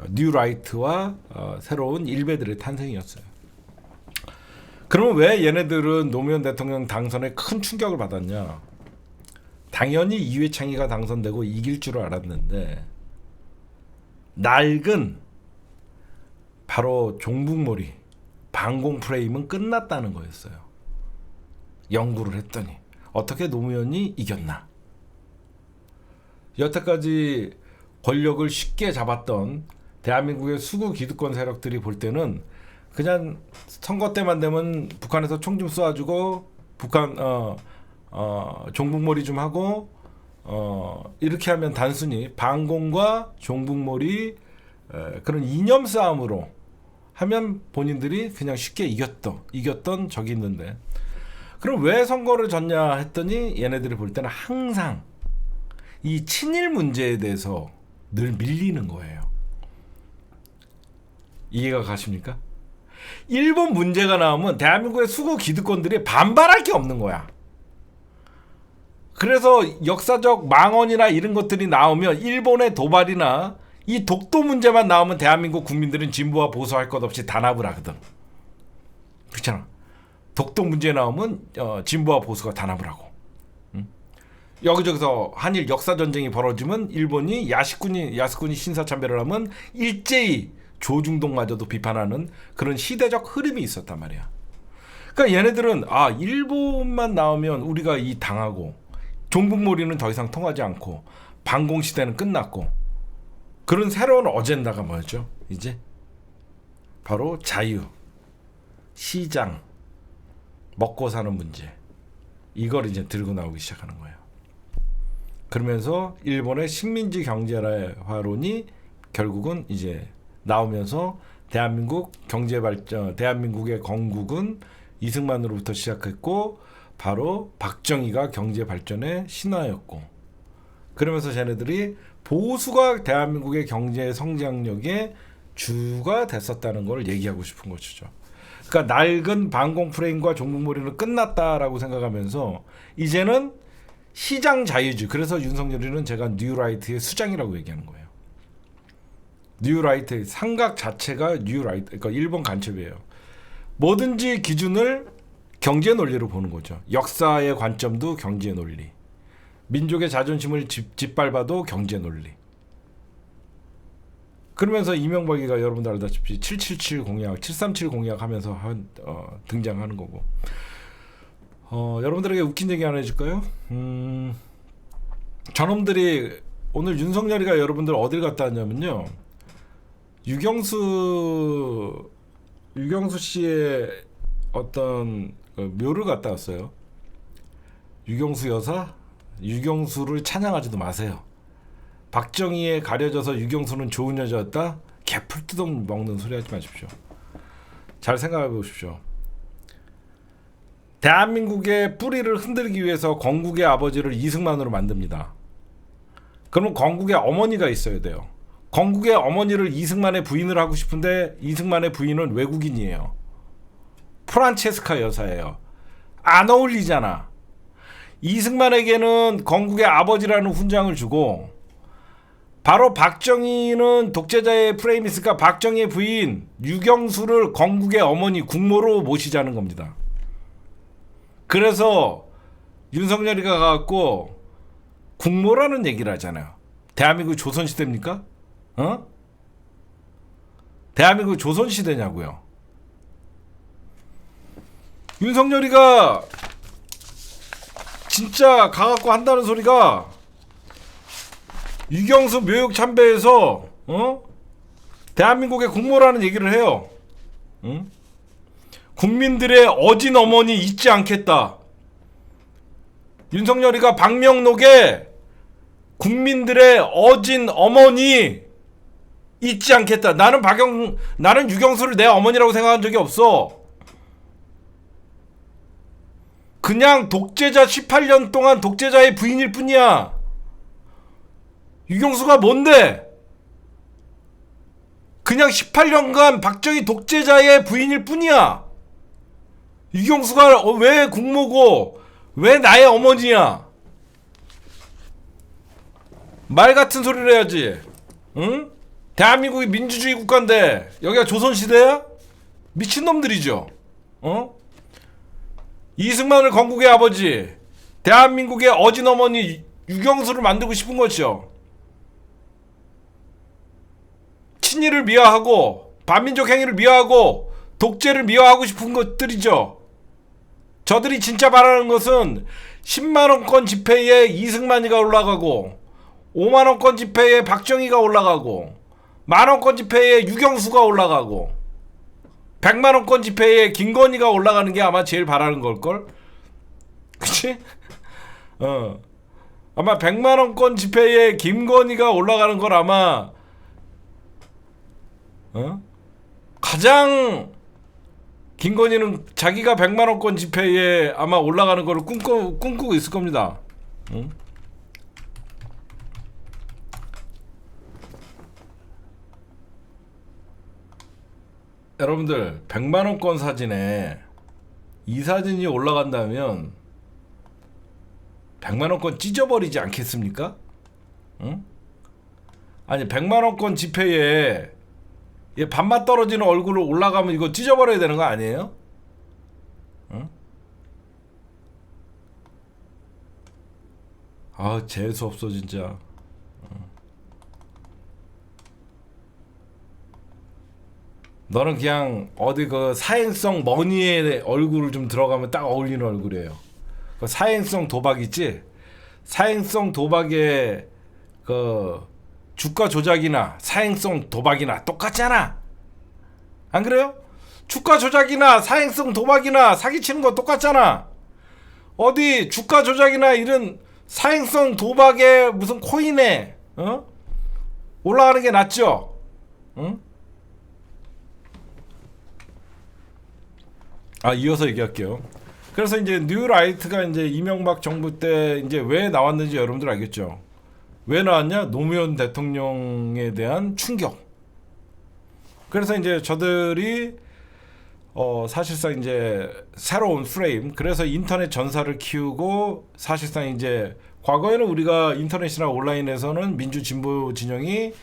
뉴라이트와 새로운 일베들의 탄생이었어요. 그러면 왜 얘네들은 노무현 대통령 당선에 큰 충격을 받았냐? 당연히 이회창이가 당선되고 이길 줄 알았는데 낡은 바로 종북몰이 반공 프레임은 끝났다는 거였어요. 연구를 했더니 어떻게 노무현이 이겼나? 여태까지 권력을 쉽게 잡았던 대한민국의 수구 기득권 세력들이 볼 때는 그냥 선거 때만 되면 북한에서 총 좀 쏘아주고 북한 종북몰이 좀 하고 이렇게 하면 단순히 반공과 종북몰이 그런 이념 싸움으로 하면 본인들이 그냥 쉽게 이겼던 적이 있는데, 그럼 왜 선거를 졌냐 했더니 얘네들이 볼 때는 항상 이 친일 문제에 대해서 늘 밀리는 거예요. 이해가 가십니까? 일본 문제가 나오면 대한민국의 수구 기득권들이 반발할 게 없는 거야. 그래서 역사적 망언이나 이런 것들이 나오면, 일본의 도발이나 이 독도 문제만 나오면 대한민국 국민들은 진보와 보수할 것 없이 단합을 하거든. 그렇잖아. 독도 문제 나오면 진보와 보수가 단합을 하고, 여기저기서 한일 역사 전쟁이 벌어지면 일본이 야스쿠니 신사참배를 하면 일제히 조중동마저도 비판하는 그런 시대적 흐름이 있었단 말이야. 그러니까 얘네들은 일본만 나오면 우리가 이 당하고, 종북몰이는 더 이상 통하지 않고, 반공 시대는 끝났고, 그런 새로운 어젠다가 뭐였죠? 이제 바로 자유, 시장, 먹고 사는 문제, 이걸 이제 들고 나오기 시작하는 거예요. 그러면서 일본의 식민지 경제화론이 결국은 이제 나오면서 대한민국 경제 발전, 대한민국의 건국은 이승만으로부터 시작했고, 바로 박정희가 경제 발전의 신화였고, 그러면서 쟤네들이 보수가 대한민국의 경제 성장력의 주가 됐었다는 걸 얘기하고 싶은 것이죠. 그러니까 낡은 반공 프레임과 종북몰이는 끝났다라고 생각하면서 이제는 시장 자유주의. 그래서 윤석열이는 제가 뉴라이트의 수장이라고 얘기하는 거예요. 뉴라이트, 삼각 자체가 뉴라이트, 그러니까 일본 간첩이에요. 뭐든지 기준을 경제 논리로 보는 거죠. 역사의 관점도 경제 논리, 민족의 자존심을 짓밟아도 경제 논리. 그러면서 이명박이가 여러분들 알다시피 777 공약, 737 공약 하면서 등장하는 거고. 여러분들에게 웃긴 얘기 하나 해줄까요? 저놈들이 오늘 윤석열이가 여러분들 어딜 갔다 왔냐면요, 유경수 씨의 어떤 묘를 갔다 왔어요. 유경수 여사, 유경수를 찬양하지도 마세요. 박정희에 가려져서 유경수는 좋은 여자였다? 개풀 뜯어먹는 소리 하지 마십시오. 잘 생각해 보십시오. 대한민국의 뿌리를 흔들기 위해서 건국의 아버지를 이승만으로 만듭니다. 그러면 건국의 어머니가 있어야 돼요. 건국의 어머니를 이승만의 부인을 하고 싶은데 이승만의 부인은 외국인이에요. 프란체스카 여사예요. 안 어울리잖아. 이승만에게는 건국의 아버지라는 훈장을 주고, 바로 박정희는 독재자의 프레임이 있으니까 박정희의 부인 유경수를 건국의 어머니, 국모로 모시자는 겁니다. 그래서 윤석열이가 가갖고 국모라는 얘기를 하잖아요. 대한민국 조선시대입니까? 대한민국 조선시대냐고요. 윤석열이가 진짜 가갖고 한다는 소리가, 유경수 묘역 참배에서 대한민국의 국모라는 얘기를 해요. 국민들의 어진 어머니 잊지 않겠다. 윤석열이가 방명록에 국민들의 어진 어머니 잊지 않겠다. 나는 유경수를 내 어머니라고 생각한 적이 없어. 그냥 독재자 18년 동안 독재자의 부인일 뿐이야. 유경수가 뭔데? 그냥 18년간 박정희 독재자의 부인일 뿐이야. 유경수가 왜 국모고 왜 나의 어머니야? 말 같은 소리를 해야지. 응? 대한민국이 민주주의 국가인데 여기가 조선시대야? 미친놈들이죠. 이승만을 건국의 아버지, 대한민국의 어진 어머니 유경수를 만들고 싶은 거죠. 친일을 미화하고 반민족 행위를 미화하고 독재를 미화하고 싶은 것들이죠. 저들이 진짜 바라는 것은 10만원권 지폐에 이승만이가 올라가고, 5만원권 지폐에 박정희가 올라가고, 만원권 지폐에 유경수가 올라가고, 100만원권 지폐에 김건희가 올라가는 게 아마 제일 바라는 걸걸? 그치? 아마 100만원권 지폐에 김건희가 올라가는 걸 아마 가장 김건희는 자기가 100만원권 지폐에 아마 올라가는 거를 꿈꾸고 있을 겁니다. 응? 여러분들 100만원권 사진에 이 사진이 올라간다면 100만원권 찢어버리지 않겠습니까? 응? 아니 100만원권 지폐에 반맛 떨어지는 얼굴로 올라가면 이거 찢어버려야 되는 거 아니에요? 응? 아 재수없어 진짜. 너는 그냥 어디 그 사행성 머니의 얼굴을 좀 들어가면 딱 어울리는 얼굴이에요. 그 사행성 도박 있지? 사행성 도박의 그 주가 조작이나 사행성 도박이나 똑같잖아. 안 그래요? 주가 조작이나 사행성 도박이나 사기치는 거 똑같잖아. 어디 주가 조작이나 이런 사행성 도박에 무슨 코인에 올라가는 게 낫죠? 응? 이어서 얘기할게요. 그래서 이제 뉴라이트가 이제 이명박 정부 때 이제 왜 나왔는지 여러분들 알겠죠? 왜 나왔냐? 노무현 대통령에 대한 충격. 그래서 이제 저들이 사실상 이제 새로운 프레임, 그래서 인터넷 전사를 키우고, 사실상 이제 과거에는 우리가 인터넷이나 온라인에서는 민주 진보 진영이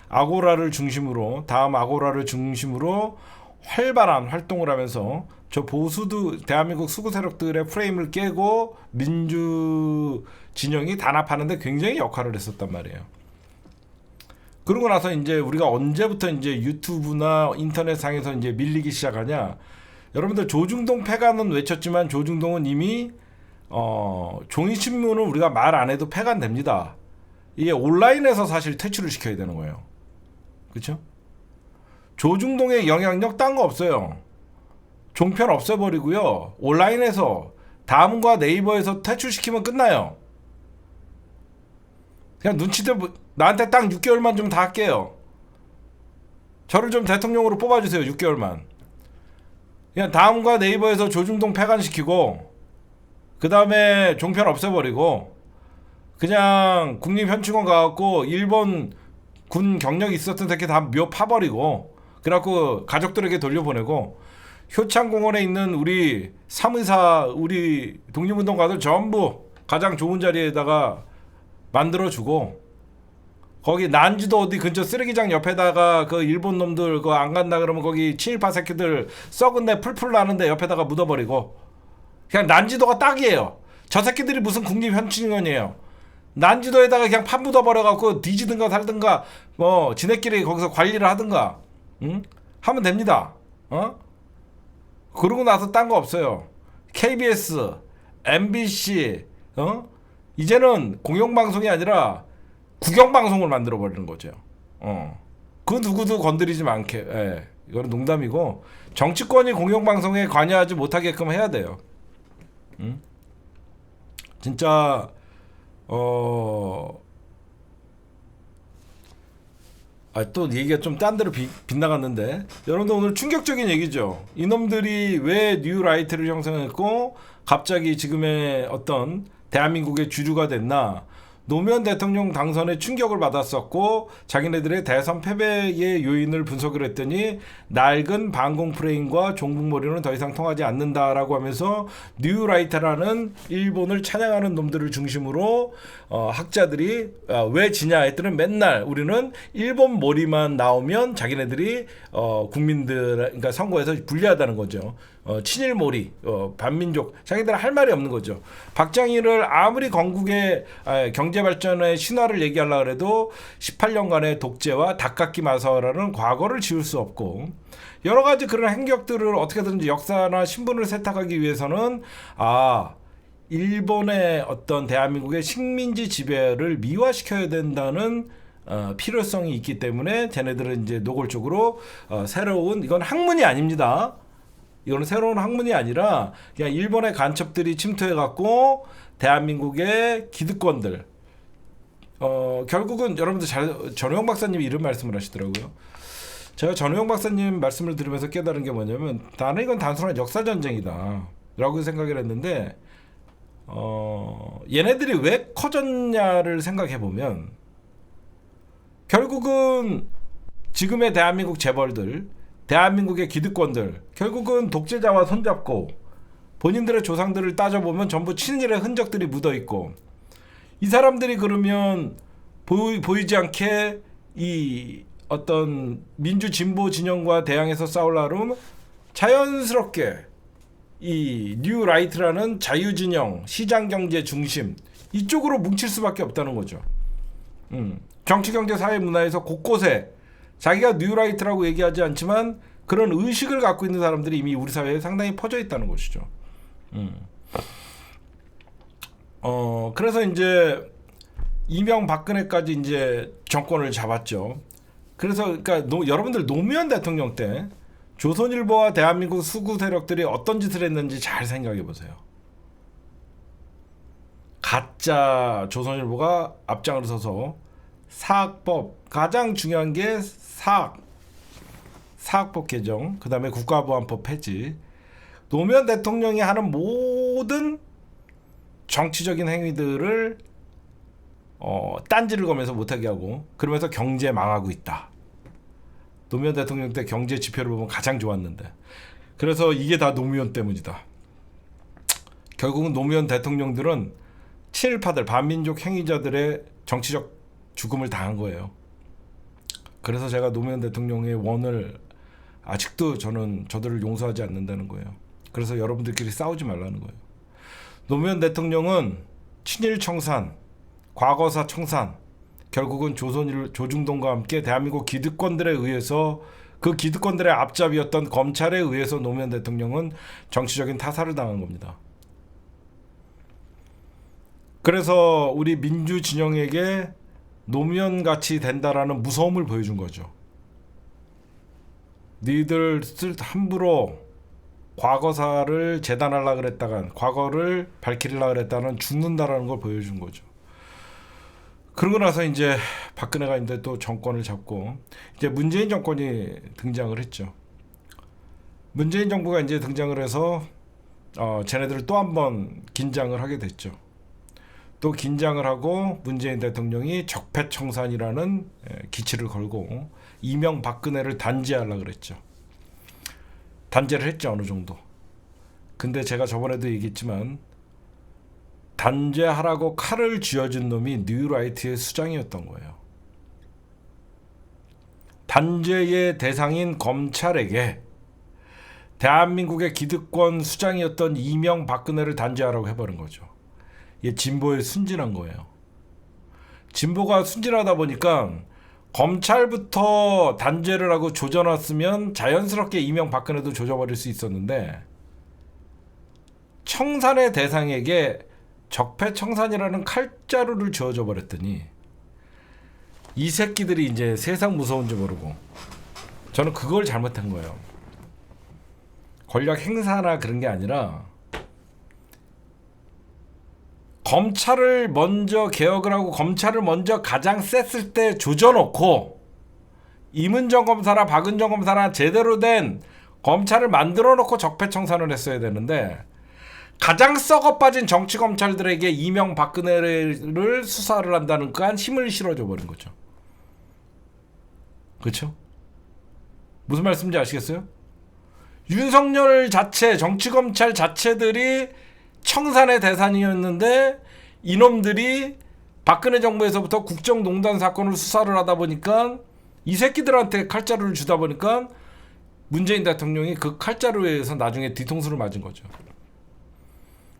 아고라를 중심으로, 다음 아고라를 중심으로 활발한 활동을 하면서 저 보수도 대한민국 수구 세력들의 프레임을 깨고 민주 진영이 단합하는데 굉장히 역할을 했었단 말이에요. 그러고 나서 이제 우리가 언제부터 이제 유튜브나 인터넷 상에서 이제 밀리기 시작하냐? 여러분들 조중동 폐간은 외쳤지만 조중동은 이미 종이신문은 우리가 말 안 해도 폐간됩니다. 이게 온라인에서 사실 퇴출을 시켜야 되는 거예요. 그렇죠? 조중동의 영향력 딴 거 없어요. 종편 없애버리고요. 온라인에서 다음과 네이버에서 퇴출시키면 끝나요. 그냥 눈치대 나한테 딱 6개월만 좀 다 할게요. 저를 좀 대통령으로 뽑아주세요. 6개월만. 그냥 다음과 네이버에서 조중동 폐간시키고 그 다음에 종편 없애버리고 그냥 국립현충원 가갖고 일본 군 경력이 있었던 새끼 다 묘 파버리고 그래갖고 가족들에게 돌려보내고 효창공원에 있는 우리 사무사 우리 독립운동가들 전부 가장 좋은 자리에다가 만들어주고 거기 난지도 어디 근처 쓰레기장 옆에다가 그 일본 놈들 그거 안 간다 그러면 거기 친일파 새끼들 썩은 내 풀풀 나는데 옆에다가 묻어버리고 그냥 난지도가 딱이에요. 저 새끼들이 무슨 국립현충원이에요. 난지도에다가 그냥 판 묻어버려갖고 뒤지든가 살든가 뭐 지네끼리 거기서 관리를 하든가 하면 됩니다. 그러고 나서 딴 거 없어요. KBS, MBC, 이제는 공영방송이 아니라 국영방송을 만들어버리는 거죠. 그 누구도 건드리지 않게. 예, 이거는 농담이고 정치권이 공영방송에 관여하지 못하게끔 해야 돼요. 진짜 또 얘기가 좀 딴 데로 빗나갔는데 여러분들 오늘 충격적인 얘기죠. 이놈들이 왜 뉴라이트를 형성했고 갑자기 지금의 어떤 대한민국의 주류가 됐나. 노무현 대통령 당선에 충격을 받았었고 자기네들의 대선 패배의 요인을 분석을 했더니 낡은 반공 프레임과 종북머리는 더 이상 통하지 않는다라고 하면서 뉴라이트라는 일본을 찬양하는 놈들을 중심으로 학자들이 왜 지냐 했더니 맨날 우리는 일본 머리만 나오면 자기네들이 국민들 그러니까 선거에서 불리하다는 거죠. 친일몰이, 반민족, 자기들 할 말이 없는 거죠. 박정희를 아무리 건국의 경제 발전의 신화를 얘기하려고 해도 18년간의 독재와 닭깎기 마사라는 과거를 지울 수 없고 여러 가지 그런 행적들을 어떻게든지 역사나 신분을 세탁하기 위해서는 일본의 어떤 대한민국의 식민지 지배를 미화시켜야 된다는 필요성이 있기 때문에 쟤네들은 이제 노골적으로 새로운 이건 학문이 아닙니다. 이거는 새로운 학문이 아니라 그냥 일본의 간첩들이 침투해갖고 대한민국의 기득권들 결국은 여러분들 전호영 박사님이 이런 말씀을 하시더라고요. 제가 전호영 박사님 말씀을 들으면서 깨달은 게 뭐냐면 나는 이건 단순한 역사 전쟁이다 라고 생각을 했는데 얘네들이 왜 커졌냐를 생각해 보면 결국은 지금의 대한민국 재벌들, 대한민국의 기득권들 결국은 독재자와 손잡고 본인들의 조상들을 따져보면 전부 친일의 흔적들이 묻어있고 이 사람들이 그러면 보이지 않게 이 어떤 민주 진보 진영과 대항해서 싸우려면 자연스럽게 이 뉴 라이트라는 자유 진영, 시장 경제 중심 이쪽으로 뭉칠 수밖에 없다는 거죠. 정치, 경제, 사회, 문화에서 곳곳에 자기가 뉴 라이트라고 얘기하지 않지만 그런 의식을 갖고 있는 사람들이 이미 우리 사회에 상당히 퍼져 있다는 것이죠. 그래서 이제 이명박근혜까지 이제 정권을 잡았죠. 그래서 그러니까 여러분들 노무현 대통령 때 조선일보와 대한민국 수구 세력들이 어떤 짓을 했는지 잘 생각해 보세요. 가짜 조선일보가 앞장을 서서 사학법, 가장 중요한 게 사학법 개정, 그 다음에 국가보안법 폐지, 노무현 대통령이 하는 모든 정치적인 행위들을 딴지를 거면서 못하게 하고 그러면서 경제 망하고 있다. 노무현 대통령 때 경제 지표를 보면 가장 좋았는데 그래서 이게 다 노무현 때문이다. 결국은 노무현 대통령들은 친일파들, 반민족 행위자들의 정치적 죽음을 당한 거예요. 그래서 제가 노무현 대통령의 원을 아직도 저는 저들을 용서하지 않는다는 거예요. 그래서 여러분들끼리 싸우지 말라는 거예요. 노무현 대통령은 친일 청산, 과거사 청산, 결국은 조중동과 함께 대한민국 기득권들에 의해서 그 기득권들의 앞잡이였던 검찰에 의해서 노무현 대통령은 정치적인 타살을 당한 겁니다. 그래서 우리 민주 진영에게 노무현같이 된다라는 무서움을 보여준 거죠. 니들 함부로 과거사를 재단하려고 그랬다간 과거를 밝히려고 그랬다는 죽는다라는 걸 보여준 거죠. 그러고 나서 이제 박근혜가 이제 또 정권을 잡고 이제 문재인 정권이 등장을 했죠. 문재인 정부가 이제 등장을 해서 쟤네들을 또 한 번 긴장을 하게 됐죠. 또 긴장을 하고 문재인 대통령이 적폐청산이라는 기치를 걸고 이명박근혜를 단죄하려고 그랬죠. 단죄를 했죠, 어느 정도. 근데 제가 저번에도 얘기했지만 단죄하라고 칼을 쥐어준 놈이 뉴라이트의 수장이었던 거예요. 단죄의 대상인 검찰에게 대한민국의 기득권 수장이었던 이명박근혜를 단죄하라고 해버린 거죠. 이게 진보에 순진한 거예요. 진보가 순진하다 보니까 검찰부터 단죄를 하고 조져놨으면 자연스럽게 이명박근혜도 조져버릴 수 있었는데 청산의 대상에게 적폐청산이라는 칼자루를 쥐어줘 버렸더니 이 새끼들이 이제 세상 무서운 줄 모르고 저는 그걸 잘못한 거예요. 권력 행사나 그런 게 아니라 검찰을 먼저 개혁을 하고 검찰을 먼저 가장 셌을 때 조져놓고 이문정 검사나 박은정 검사나 제대로 된 검찰을 만들어 놓고 적폐청산을 했어야 되는데 가장 썩어 빠진 정치 검찰들에게 이명박근혜를 수사를 한다는 건 힘을 실어줘 버린 거죠. 그렇죠? 무슨 말씀인지 아시겠어요? 윤석열 자체, 정치 검찰 자체들이 청산의 대상이었는데 이놈들이 박근혜 정부에서부터 국정농단 사건을 수사를 하다 보니까 이 새끼들한테 칼자루를 주다 보니까 문재인 대통령이 그 칼자루에 의해서 나중에 뒤통수를 맞은 거죠.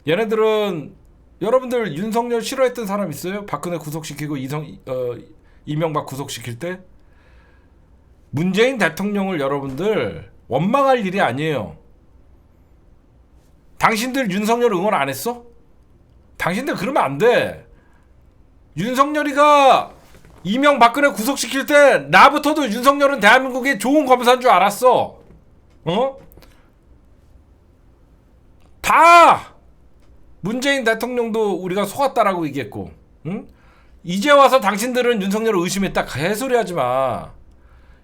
얘네들은 여러분들 윤석열 싫어했던 사람 있어요? 박근혜 구속시키고 이명박 구속시킬 때? 문재인 대통령을 여러분들 원망할 일이 아니에요. 당신들 윤석열 응원 안 했어? 당신들 그러면 안 돼. 윤석열이가 이명박근혜 구속시킬 때 나부터도 윤석열은 대한민국의 좋은 검사인 줄 알았어. 다 문재인 대통령도 우리가 속았다라고 얘기했고, 응? 이제 와서 당신들은 윤석열을 의심했다 개소리 하지마.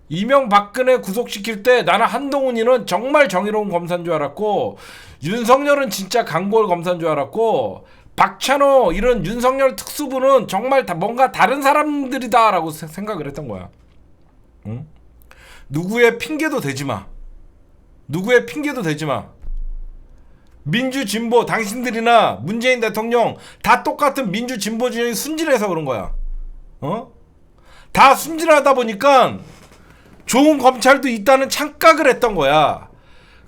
이명박근혜 구속시킬 때 나는 한동훈이는 정말 정의로운 검사인 줄 알았고, 윤석열은 진짜 강골 검사인 줄 알았고, 박찬호 이런 윤석열 특수부는 정말 다 뭔가 다른 사람들이다 라고 생각을 했던 거야. 응? 누구의 핑계도 대지마. 누구의 핑계도 대지마. 민주 진보 당신들이나 문재인 대통령 다 똑같은 민주 진보 진영이 순진해서 그런 거야. 다 순진하다 보니까 좋은 검찰도 있다는 착각을 했던 거야.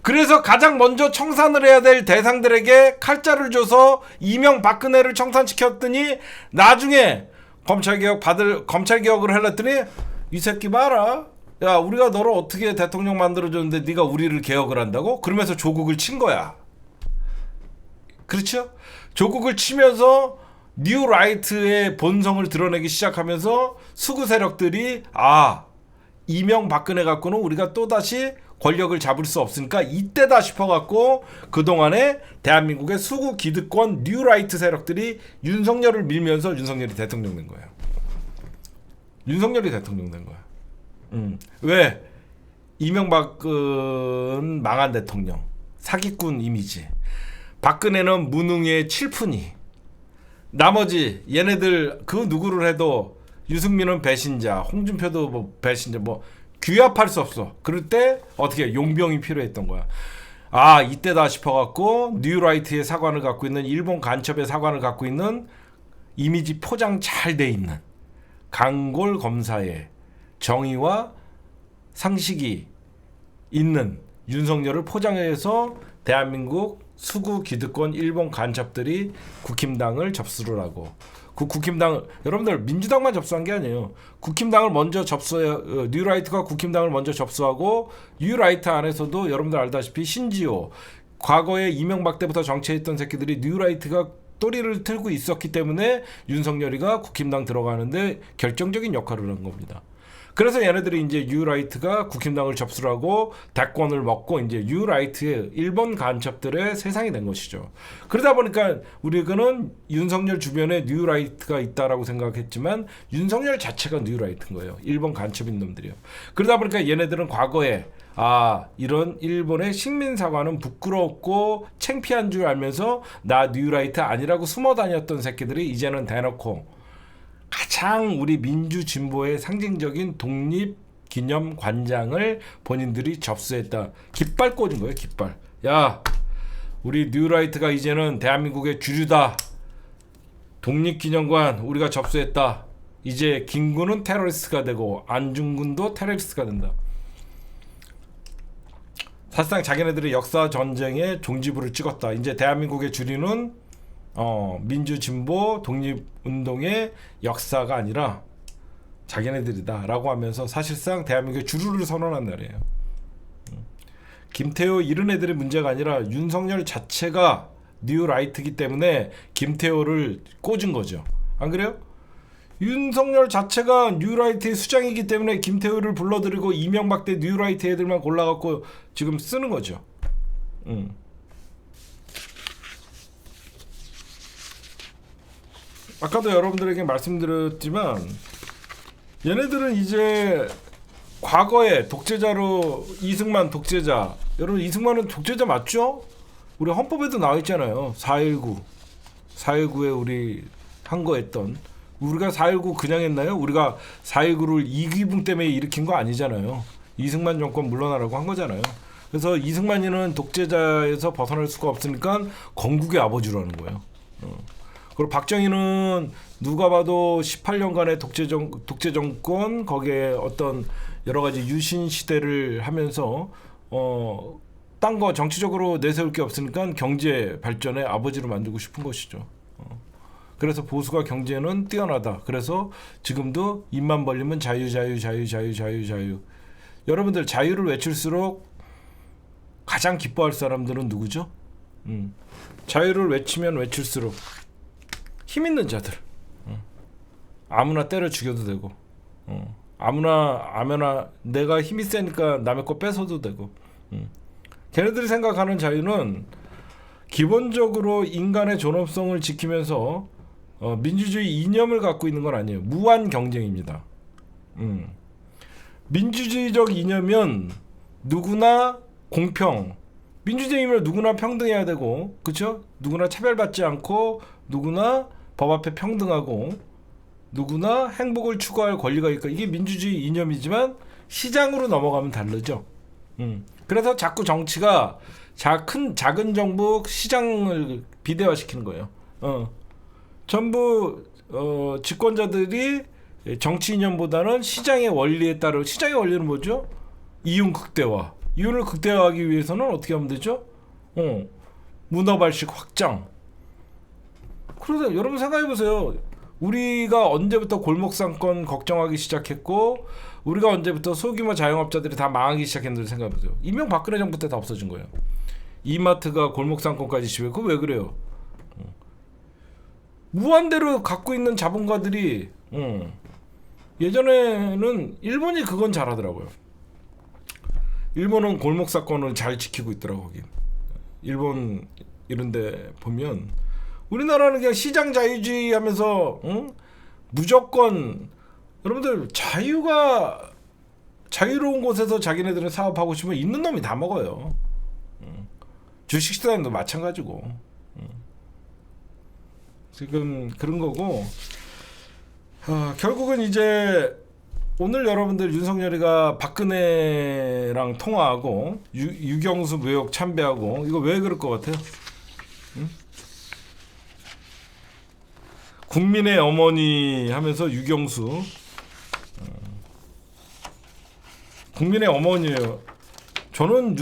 그래서 가장 먼저 청산을 해야 될 대상들에게 칼자를 줘서 이명박근혜를 청산시켰더니 나중에 검찰개혁을 하려더니 이 새끼 봐라. 야, 우리가 너를 어떻게 대통령 만들어줬는데 네가 우리를 개혁을 한다고? 그러면서 조국을 친 거야. 그렇죠? 조국을 치면서 뉴 라이트의 본성을 드러내기 시작하면서 수구 세력들이 이명박근혜 갖고는 우리가 또다시 권력을 잡을 수 없으니까 이때다 싶어갖고 그동안에 대한민국의 수구 기득권 뉴라이트 세력들이 윤석열을 밀면서 윤석열이 대통령 된 거예요. 윤석열이 대통령 된 거야. 왜? 이명박은 망한 대통령, 사기꾼 이미지. 박근혜는 무능의 칠푼이. 나머지 얘네들 그 누구를 해도 유승민은 배신자, 홍준표도 뭐 배신자, 뭐 규합할 수 없어. 그럴 때 어떻게 용병이 필요했던 거야. 이때다 싶어갖고 뉴라이트의 사관을 갖고 있는, 일본 간첩의 사관을 갖고 있는, 이미지 포장 잘 돼 있는 강골 검사의 정의와 상식이 있는 윤석열을 포장해서 대한민국 수구 기득권 일본 간첩들이 국힘당을 접수를 하고, 그 국힘당을, 여러분들 민주당만 접수한 게 아니에요. 국힘당을 먼저 뉴라이트가 국힘당을 먼저 접수하고, 뉴라이트 안에서도 여러분들 알다시피 신지호, 과거에 이명박 때부터 정치했던 새끼들이 뉴라이트가 또리를 틀고 있었기 때문에 윤석열이가 국힘당 들어가는데 결정적인 역할을 한 겁니다. 그래서 얘네들이 이제 뉴라이트가 국힘당을 접수를 하고 대권을 먹고 이제 뉴라이트의 일본 간첩들의 세상이 된 것이죠. 그러다 보니까 우리는 윤석열 주변에 뉴라이트가 있다라고 생각했지만 윤석열 자체가 뉴라이트인 거예요. 일본 간첩인 놈들이요. 그러다 보니까 얘네들은 과거에 이런 일본의 식민사관은 부끄럽고 창피한 줄 알면서 나 뉴라이트 아니라고 숨어 다녔던 새끼들이 이제는 대놓고 가장 우리 민주 진보의 상징적인 독립기념관장을 본인들이 접수했다. 깃발 꽂은 거예요. 깃발. 야, 우리 뉴라이트가 이제는 대한민국의 주류다. 독립기념관 우리가 접수했다. 이제 김군은 테러리스트가 되고 안중근도 테러리스트가 된다. 사실상 자기네들의 역사 전쟁의 종지부를 찍었다. 이제 대한민국의 주류는 민주 진보 독립운동의 역사가 아니라 자기네들이다 라고 하면서 사실상 대한민국의 주류를 선언한 날이에요. 김태호 이런 애들의 문제가 아니라 윤석열 자체가 뉴라이트이기 때문에 김태호를 꽂은 거죠. 안 그래요? 윤석열 자체가 뉴라이트의 수장이기 때문에 김태호를 불러들이고 이명박 때 뉴라이트 애들만 골라갖고 지금 쓰는 거죠. 아까도 여러분들에게 말씀드렸지만 얘네들은 이제 과거에 독재자로 이승만 독재자, 여러분 이승만은 독재자 맞죠? 우리 헌법에도 나와 있잖아요. 4.19에 우리 한 거 했던, 우리가 4.19 그냥 했나요? 우리가 4.19를 이기붕 때문에 일으킨 거 아니잖아요. 이승만 정권 물러나라고 한 거잖아요. 그래서 이승만이는 독재자에서 벗어날 수가 없으니까 건국의 아버지로 하는 거예요. 그리고 박정희는 누가 봐도 18년간의 독재 정권, 거기에 어떤 여러 가지 유신 시대를 하면서 딴 거 정치적으로 내세울 게 없으니까 경제 발전의 아버지로 만들고 싶은 것이죠. 그래서 보수가 경제는 뛰어나다. 그래서 지금도 입만 벌리면 자유. 여러분들 자유를 외칠수록 가장 기뻐할 사람들은 누구죠? 자유를 외치면 외칠수록 힘 있는 자들. 아무나 때려 죽여도 되고, 아무나 내가 힘이 세니까 남의 거 뺏어도 되고. 걔네들이 생각하는 자유는 기본적으로 인간의 존엄성을 지키면서 민주주의 이념을 갖고 있는 건 아니에요. 무한 경쟁입니다. 민주주의적 이념은 누구나 공평. 민주주의면 누구나 평등해야 되고, 그렇죠? 누구나 차별받지 않고 누구나 법 앞에 평등하고 누구나 행복을 추구할 권리가 있고, 이게 민주주의 이념이지만 시장으로 넘어가면 다르죠. 그래서 자꾸 정치가 작은 정부 시장을 비대화시키는 거예요. 전부 집권자들이 정치 이념보다는 시장의 원리에 따라, 시장의 원리는 뭐죠? 이윤 극대화. 이윤을 극대화하기 위해서는 어떻게 하면 되죠? 문어발식 확장. 그래서 여러분 생각해 보세요. 우리가 언제부터 골목상권 걱정하기 시작했고, 우리가 언제부터 소규모 자영업자들이 다 망하기 시작했는지 생각해 보세요. 이명박근혜 정부 때 다 없어진 거예요. 이마트가 골목상권까지 지배. 그거 왜 그래요? 무한대로 갖고 있는 자본가들이 예전에는 일본이 그건 잘하더라고요. 일본은 골목사건을 잘 지키고 있더라고. 거기 일본 이런데 보면 우리나라는 그냥 시장 자유주의 하면서 무조건 여러분들 자유로운 곳에서 자기네들은 사업하고 싶으면 있는 놈이 다 먹어요. 주식시장도 마찬가지고. 지금 그런 거고, 결국은 이제 오늘 여러분들 윤석열이가 박근혜랑 통화하고 유경수 묘역 참배하고, 이거 왜 그럴 것 같아요? 국민의 어머니 하면서 유경수, 국민의 어머니예요. 저는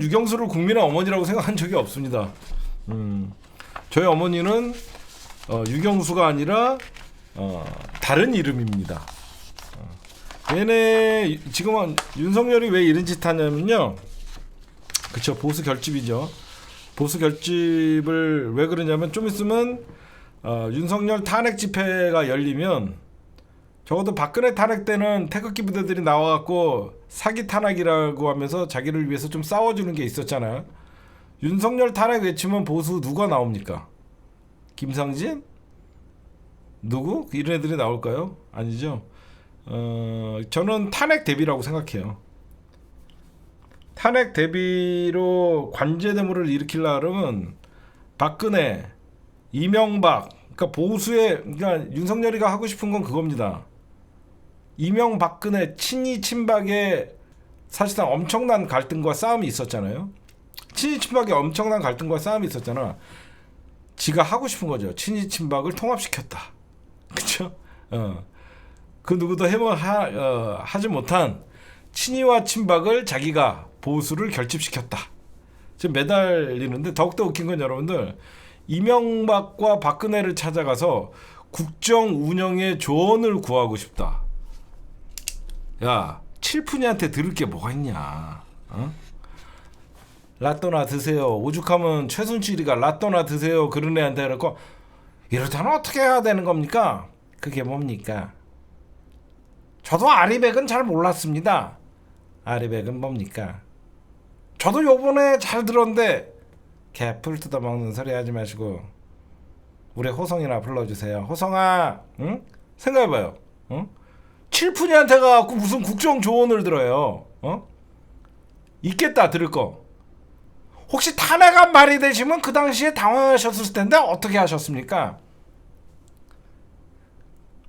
유경수를 국민의 어머니라고 생각한 적이 없습니다. 저희 어머니는 유경수가 아니라 다른 이름입니다. 얘네 지금 윤석열이 왜 이런 짓 하냐면요, 그쵸, 보수 결집이죠. 보수 결집을 왜 그러냐면, 좀 있으면 윤석열 탄핵 집회가 열리면, 적어도 박근혜 탄핵 때는 태극기 부대들이 나와갖고 사기 탄핵이라고 하면서 자기를 위해서 좀 싸워주는 게 있었잖아요. 윤석열 탄핵 외치면 보수 누가 나옵니까? 김상진? 누구? 이런 애들이 나올까요? 아니죠. 저는 탄핵 대비라고 생각해요. 탄핵 대비로 관제대물을 일으키려 그러면 박근혜, 이명박, 그러니까 그러니까 윤석열이가 하고 싶은 건 그겁니다. 이명박근혜 친이 친박의 사실상 엄청난 갈등과 싸움이 있었잖아요. 친이 친박의 엄청난 갈등과 싸움이 있었잖아. 지가 하고 싶은 거죠. 친이 친박을 통합시켰다. 그쵸? 그 누구도 하지 못한 친이와 친박을 자기가 보수를 결집시켰다. 지금 매달리는데, 더욱더 웃긴 건 여러분들, 이명박과 박근혜를 찾아가서 국정 운영의 조언을 구하고 싶다. 야, 칠푼이한테 들을 게 뭐가 있냐? 라또나 드세요. 오죽하면 최순실이가 라또나 드세요 그런 애한테 그러고, 이러다는 어떻게 해야 되는 겁니까? 그게 뭡니까? 저도 아리백은 잘 몰랐습니다. 아리백은 뭡니까? 저도 요번에 잘 들었는데, 개풀 뜯어먹는 소리 하지 마시고 우리 호성이나 불러주세요. 호성아, 응? 생각해봐요. 칠푼이한테 가갖고 무슨 국정조언을 들어요. 있겠다 들을 거. 혹시 탄핵안 발의되시면 그 당시에 당황하셨을 텐데 어떻게 하셨습니까?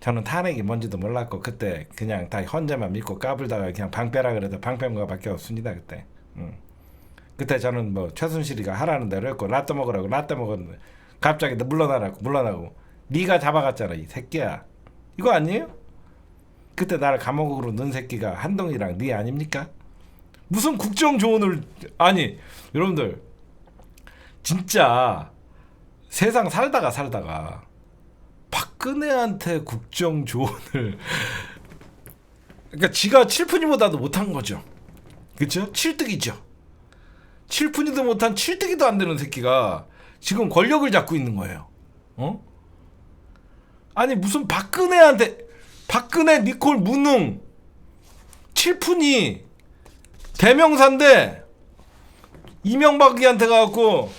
저는 탄핵이 뭔지도 몰랐고 그때 그냥 다 헌재만 믿고 까불다가 그냥 방패라 그래도 방패인가밖에 없습니다. 그때 저는 뭐 최순실이가 하라는 대로 했고, 라떼 먹으라고 라떼 먹었는데 갑자기 물러나고 네가 잡아갔잖아 이 새끼야. 이거 아니에요? 그때 나를 감옥으로 넣은 새끼가 한동희랑 네 아닙니까? 무슨 국정조언을. 아니 여러분들, 진짜 세상 살다가 박근혜한테 국정조언을 그러니까 지가 칠푼이보다도 못한 거죠. 그쵸? 칠득이죠. 칠푼이도 못한 칠득이도 안 되는 새끼가 지금 권력을 잡고 있는 거예요. 아니 무슨 박근혜 니콜 무능 칠푼이 대명사인데 이명박이한테 가갖고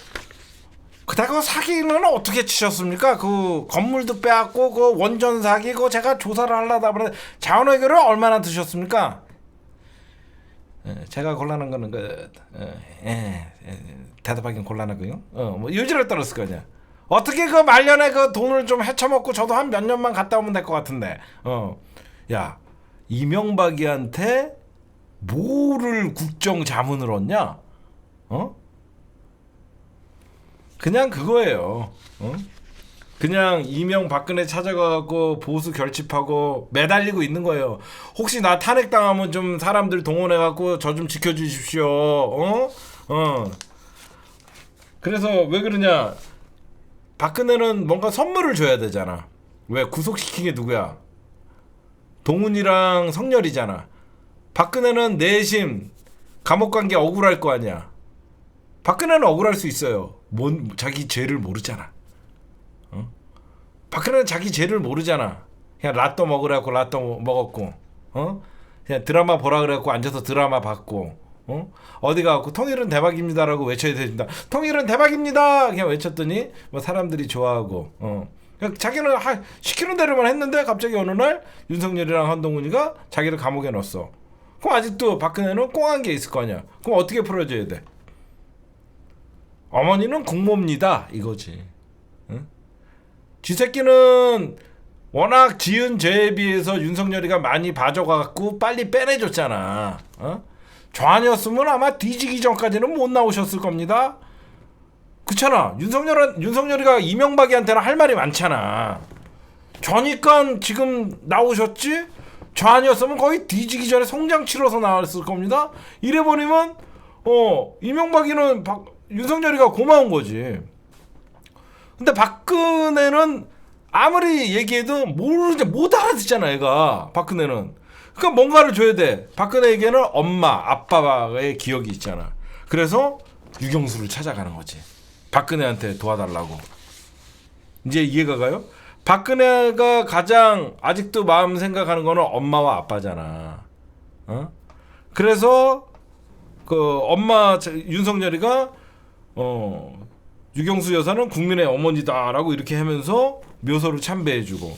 그다 그 사기는 어떻게 치셨습니까? 그 건물도 빼앗고 그 원전 사기 그거 제가 조사를 하려다 보니 자원외교를 얼마나 드셨습니까? 제가 곤란한 거는 대답하기는 곤란하고요. 뭐 유지를 떨었을 거 아니야. 어떻게 그 말년에 그 돈을 좀 헤쳐먹고 저도 한 몇 년만 갔다 오면 될 것 같은데. 야 이명박이한테 뭐를 국정 자문을 얻냐? 그냥 그거예요. 그냥 이명박근혜 찾아가고 보수 결집하고 매달리고 있는 거예요. 혹시 나 탄핵당하면 좀 사람들 동원해갖고 저 좀 지켜주십시오. 그래서 왜 그러냐? 박근혜는 뭔가 선물을 줘야 되잖아. 왜 구속시킨 게 누구야? 동훈이랑 성렬이잖아. 박근혜는 내심 감옥 간 게 억울할 거 아니야. 박근혜는 억울할 수 있어요. 자기 죄를 모르잖아. 박근혜는 자기 죄를 모르잖아. 그냥 라또 먹으라고 라또 먹었고, 그냥 드라마 보라 그래갖고 앉아서 드라마 봤고, 어디 가갖고 통일은 대박입니다라고 외쳐야 된다. 통일은 대박입니다. 그냥 외쳤더니 뭐 사람들이 좋아하고, 그냥 자기는 시키는 대로만 했는데 갑자기 어느 날 윤석열이랑 한동훈이가 자기를 감옥에 넣었어. 그럼 아직도 박근혜는 꽁한 게 있을 거 아니야. 그럼 어떻게 풀어줘야 돼? 어머니는 국모입니다 이거지. 쥐새끼는 워낙 지은 죄에 비해서 윤석열이가 많이 봐줘갖고 빨리 빼내줬잖아. 저 아니었으면 아마 뒤지기 전까지는 못 나오셨을 겁니다. 그렇잖아. 윤석열이가 이명박이한테는 할 말이 많잖아. 저니까 지금 나오셨지. 저 아니었으면 거의 뒤지기 전에 송장 치러서 나왔을 겁니다. 이래버리면 이명박이는 윤석열이가 고마운 거지. 근데 박근혜는 아무리 얘기해도 못 알아듣잖아 얘가. 박근혜는 그러니까 뭔가를 줘야 돼. 박근혜에게는 엄마 아빠의 기억이 있잖아. 그래서 유경수를 찾아가는 거지. 박근혜한테 도와달라고. 이제 이해가 가요? 박근혜가 가장 아직도 마음 생각하는 거는 엄마와 아빠잖아. 그래서 그 엄마 윤석열이가 유경수 여사는 국민의 어머니다라고 이렇게 하면서 묘소를 참배해주고,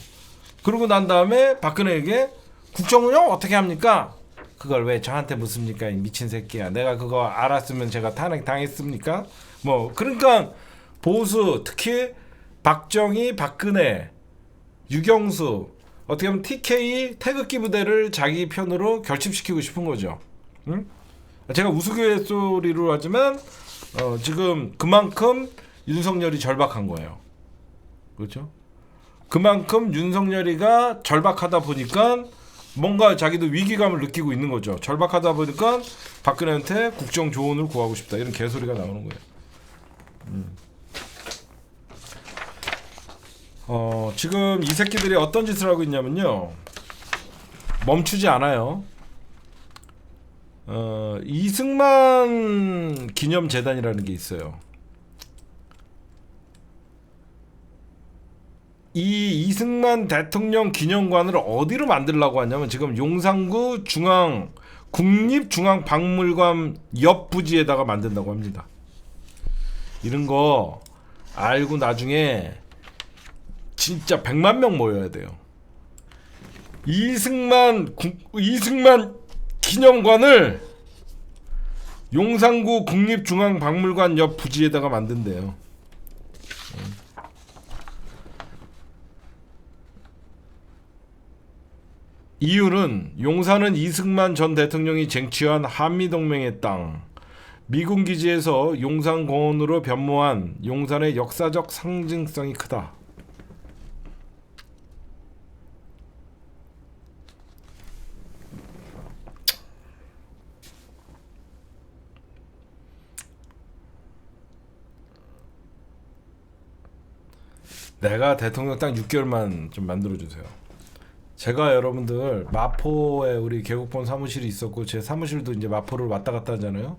그러고 난 다음에 박근혜에게 국정운영 어떻게 합니까? 그걸 왜 저한테 묻습니까? 이 미친 새끼야. 내가 그거 알았으면 제가 탄핵 당했습니까? 뭐 그러니까 보수 특히 박정희, 박근혜, 유경수 어떻게 보면 TK 태극기 부대를 자기 편으로 결집시키고 싶은 거죠. 응? 제가 우스갯소리로 하지만 지금 그만큼 윤석열이 절박한 거예요. 그렇죠? 그만큼 윤석열이가 절박하다 보니까 뭔가 자기도 위기감을 느끼고 있는 거죠. 절박하다 보니까 박근혜한테 국정 조언을 구하고 싶다. 이런 개소리가 나오는 거예요. 지금 이 새끼들이 어떤 짓을 하고 있냐면요. 멈추지 않아요. 이승만 기념재단이라는 게 있어요. 이 이승만 대통령 기념관을 어디로 만들려고 하냐면 지금 용산구 국립중앙박물관 옆 부지에다가 만든다고 합니다. 이런 거 알고 나중에 진짜 100만 명 모여야 돼요. 이승만 기념관을 용산구 국립중앙박물관 옆 부지에다가 만든대요. 이유는 용산은 이승만 전 대통령이 쟁취한 한미동맹의 땅, 미군 기지에서 용산공원으로 변모한 용산의 역사적 상징성이 크다. 내가 대통령 딱 6개월만 좀 만들어주세요. 제가 여러분들 마포에 우리 개국본 사무실이 있었고 제 사무실도 이제 마포를 왔다 갔다 하잖아요.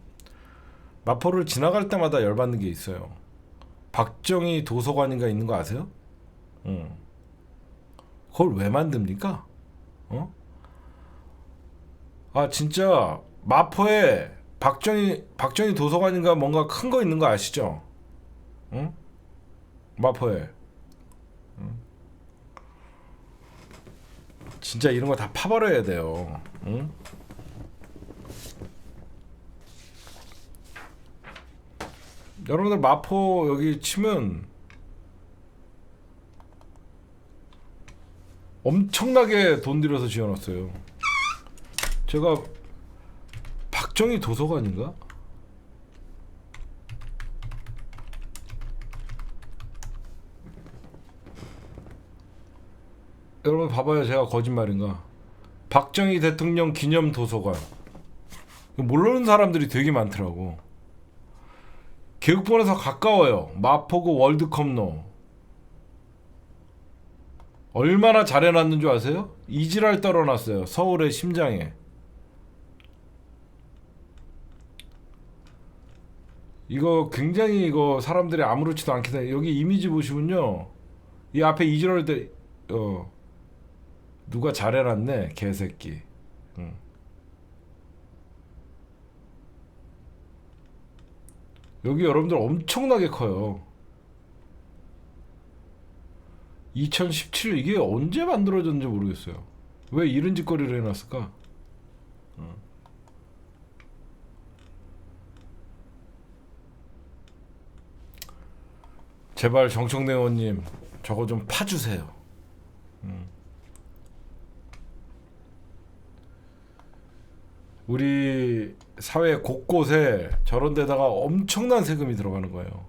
마포를 지나갈 때마다 열받는 게 있어요. 박정희 도서관인가 있는 거 아세요? 그걸 왜 만듭니까? 아 진짜 마포에 박정희 도서관인가 뭔가 큰 거 있는 거 아시죠? 마포에. 진짜 이런 거 다 파버려야 돼요. 응? 여러분들 마포 여기 치면 엄청나게 돈 들여서 지어놨어요. 제가 박정희 도서관인가? 여러분 봐봐요, 제가 거짓말인가? 박정희 대통령 기념 도서관. 모르는 사람들이 되게 많더라고. 계곡본에서 가까워요. 마포구 월드컵로. 얼마나 잘 해놨는 줄 아세요? 이지랄 떨어놨어요. 서울의 심장에. 이거 굉장히 이거 사람들이 아무렇지도 않게 돼. 여기 이미지 보시면요, 이 앞에 이지랄 때 누가 잘 해놨네, 개새끼. 응. 여기 여러분들 엄청나게 커요. 2017 이게 언제 만들어졌는지 모르겠어요. 왜 이런 짓거리를 해놨을까? 제발 정청래 의원님 저거 좀 파주세요. 우리 사회 곳곳에 저런 데다가 엄청난 세금이 들어가는 거예요.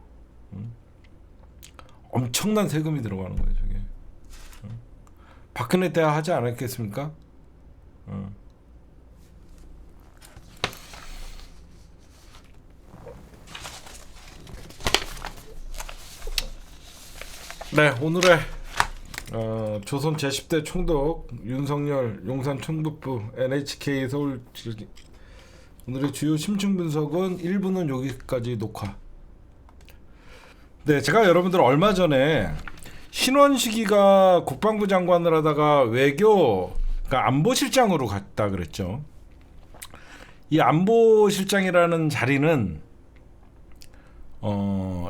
엄청난 세금이 들어가는 거예요, 저게. 박근혜 때 하지 않았겠습니까? 네, 오늘의 조선 제10대 총독 윤석열 용산 총독부 NHK 서울 오늘의 주요 심층 분석은 1부는 여기까지 녹화. 네, 제가 여러분들 얼마 전에 신원식이가 국방부 장관을 하다가 그러니까 안보실장으로 갔다 그랬죠. 이 안보실장이라는 자리는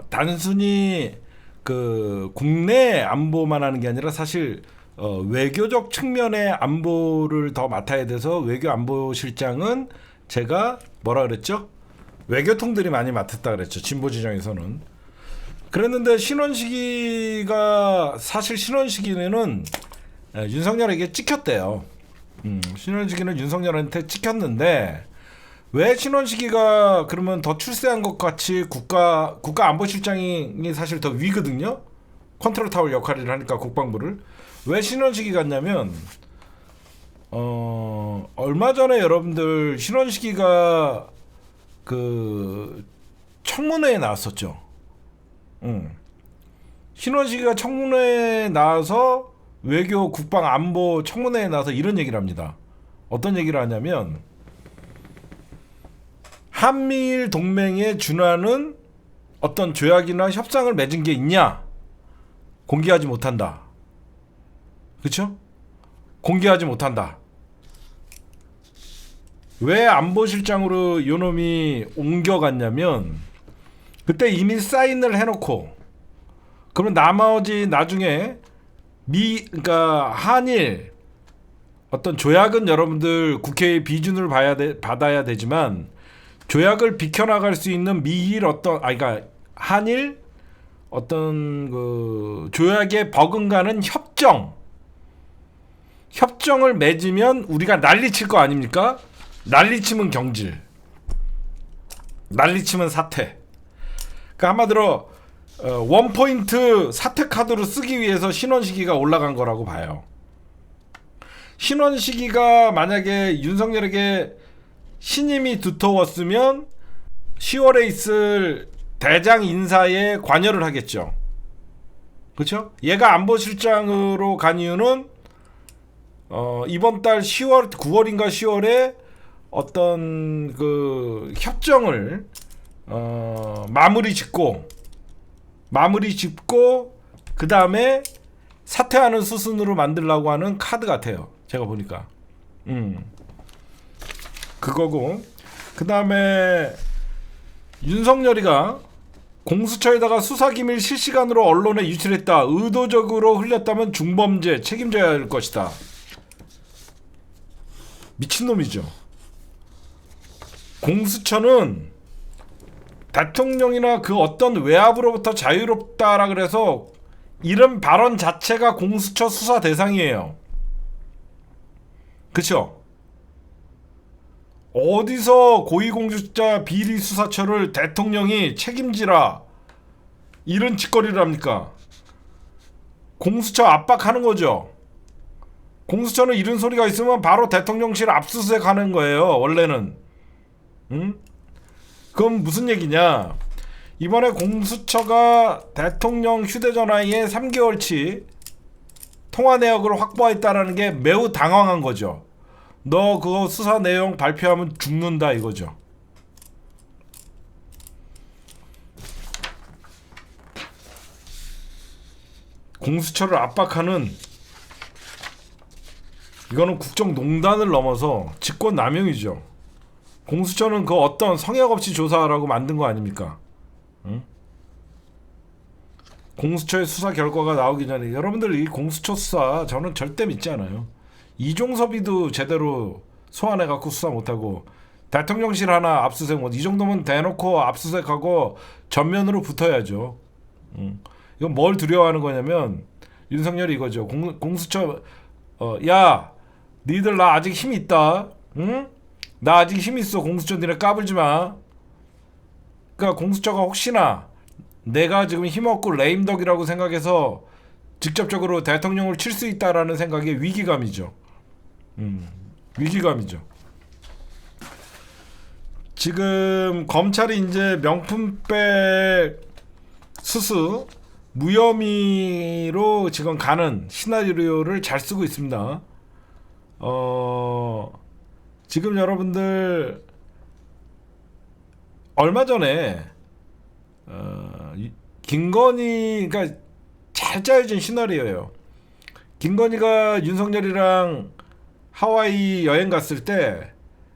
단순히 그 국내 안보만 하는 게 아니라 사실 외교적 측면의 안보를 더 맡아야 돼서 외교 안보실장은 제가 뭐라 그랬죠? 외교통들이 많이 맡았다 그랬죠. 진보 진영에서는. 그랬는데 신원식이가 사실 신원식이는 윤석열에게 찍혔대요. 신원식이는 윤석열한테 찍혔는데 왜 신원식이가 그러면 더 출세한 것 같이 국가안보실장이 사실 더 위거든요. 컨트롤 타워 역할을 하니까 국방부를. 왜 신원식이 갔냐면 얼마 전에 여러분들 신원식이가 그 청문회에 나왔었죠. 신원식이가 청문회에 나와서 외교 국방 안보 청문회에 나와서 이런 얘기를 합니다. 어떤 얘기를 하냐면 한미일 동맹에 준하는 어떤 조약이나 협상을 맺은 게 있냐? 공개하지 못한다. 그렇죠? 공개하지 못한다. 왜 안보실장으로 요놈이 옮겨갔냐면 그때 이미 사인을 해놓고 그러면 나머지 나중에 그러니까 한일 어떤 조약은 여러분들 국회의 비준을 받아야 되지만 조약을 비켜나갈 수 있는 미일 그러니까 한일 어떤 그 조약에 버금가는 협정을 맺으면 우리가 난리칠 거 아닙니까? 난리치면 경질, 난리치면 사퇴. 그러니까 한마디로 원포인트 사퇴 카드로 쓰기 위해서 신원식이가 올라간 거라고 봐요. 신원식이가 만약에 윤석열에게 신임이 두터웠으면 10월에 있을 대장 인사에 관여를 하겠죠. 그렇죠? 얘가 안보실장으로 간 이유는 이번 달 9월인가 10월에 어떤 그 협정을 마무리 짓고 그 다음에 사퇴하는 수순으로 만들려고 하는 카드 같아요. 제가 보니까. 그거고 그 다음에 윤석열이가 공수처에다가 수사기밀 실시간으로 언론에 유출했다. 의도적으로 흘렸다면 중범죄 책임져야 할 것이다. 미친놈이죠. 공수처는 대통령이나 그 어떤 외압으로부터 자유롭다라 그래서 이런 발언 자체가 공수처 수사 대상이에요. 그쵸? 어디서 고위공직자 비리수사처를 대통령이 책임지라 이런 짓거리를 합니까? 공수처 압박하는 거죠. 공수처는 이런 소리가 있으면 바로 대통령실 압수수색 하는 거예요. 원래는. 응? 그럼 무슨 얘기냐? 이번에 공수처가 대통령 휴대전화에 3개월치 통화 내역을 확보했다라는 게 매우 당황한 거죠. 너 그거 수사 내용 발표하면 죽는다 이거죠. 공수처를 압박하는, 이거는 국정농단을 넘어서 직권남용이죠. 공수처는 그 어떤 성역 없이 조사하라고 만든 거 아닙니까? 응? 공수처의 수사 결과가 나오기 전에 여러분들 이 공수처 수사 저는 절대 믿지 않아요. 이종섭이도 제대로 소환해갖고 수사 못하고 대통령실 하나 압수수색 못, 이 정도면 대놓고 압수수색하고 전면으로 붙어야죠. 이건 뭘 두려워하는 거냐면 윤석열이 이거죠. 공수처 야 니들 나 아직 힘 있다. 응? 나 아직 힘 있어. 공수처 니네 까불지 마. 그러니까 공수처가 혹시나 내가 지금 힘없고 레임덕이라고 생각해서 직접적으로 대통령을 칠 수 있다라는 생각에 위기감이죠. 위기감이죠. 지금 검찰이 이제 명품백 수수 무혐의로 지금 가는 시나리오를 잘 쓰고 있습니다. 지금 여러분들 얼마 전에 김건희가 잘 짜여진 시나리오예요. 김건희가 윤석열이랑 하와이 여행 갔을 때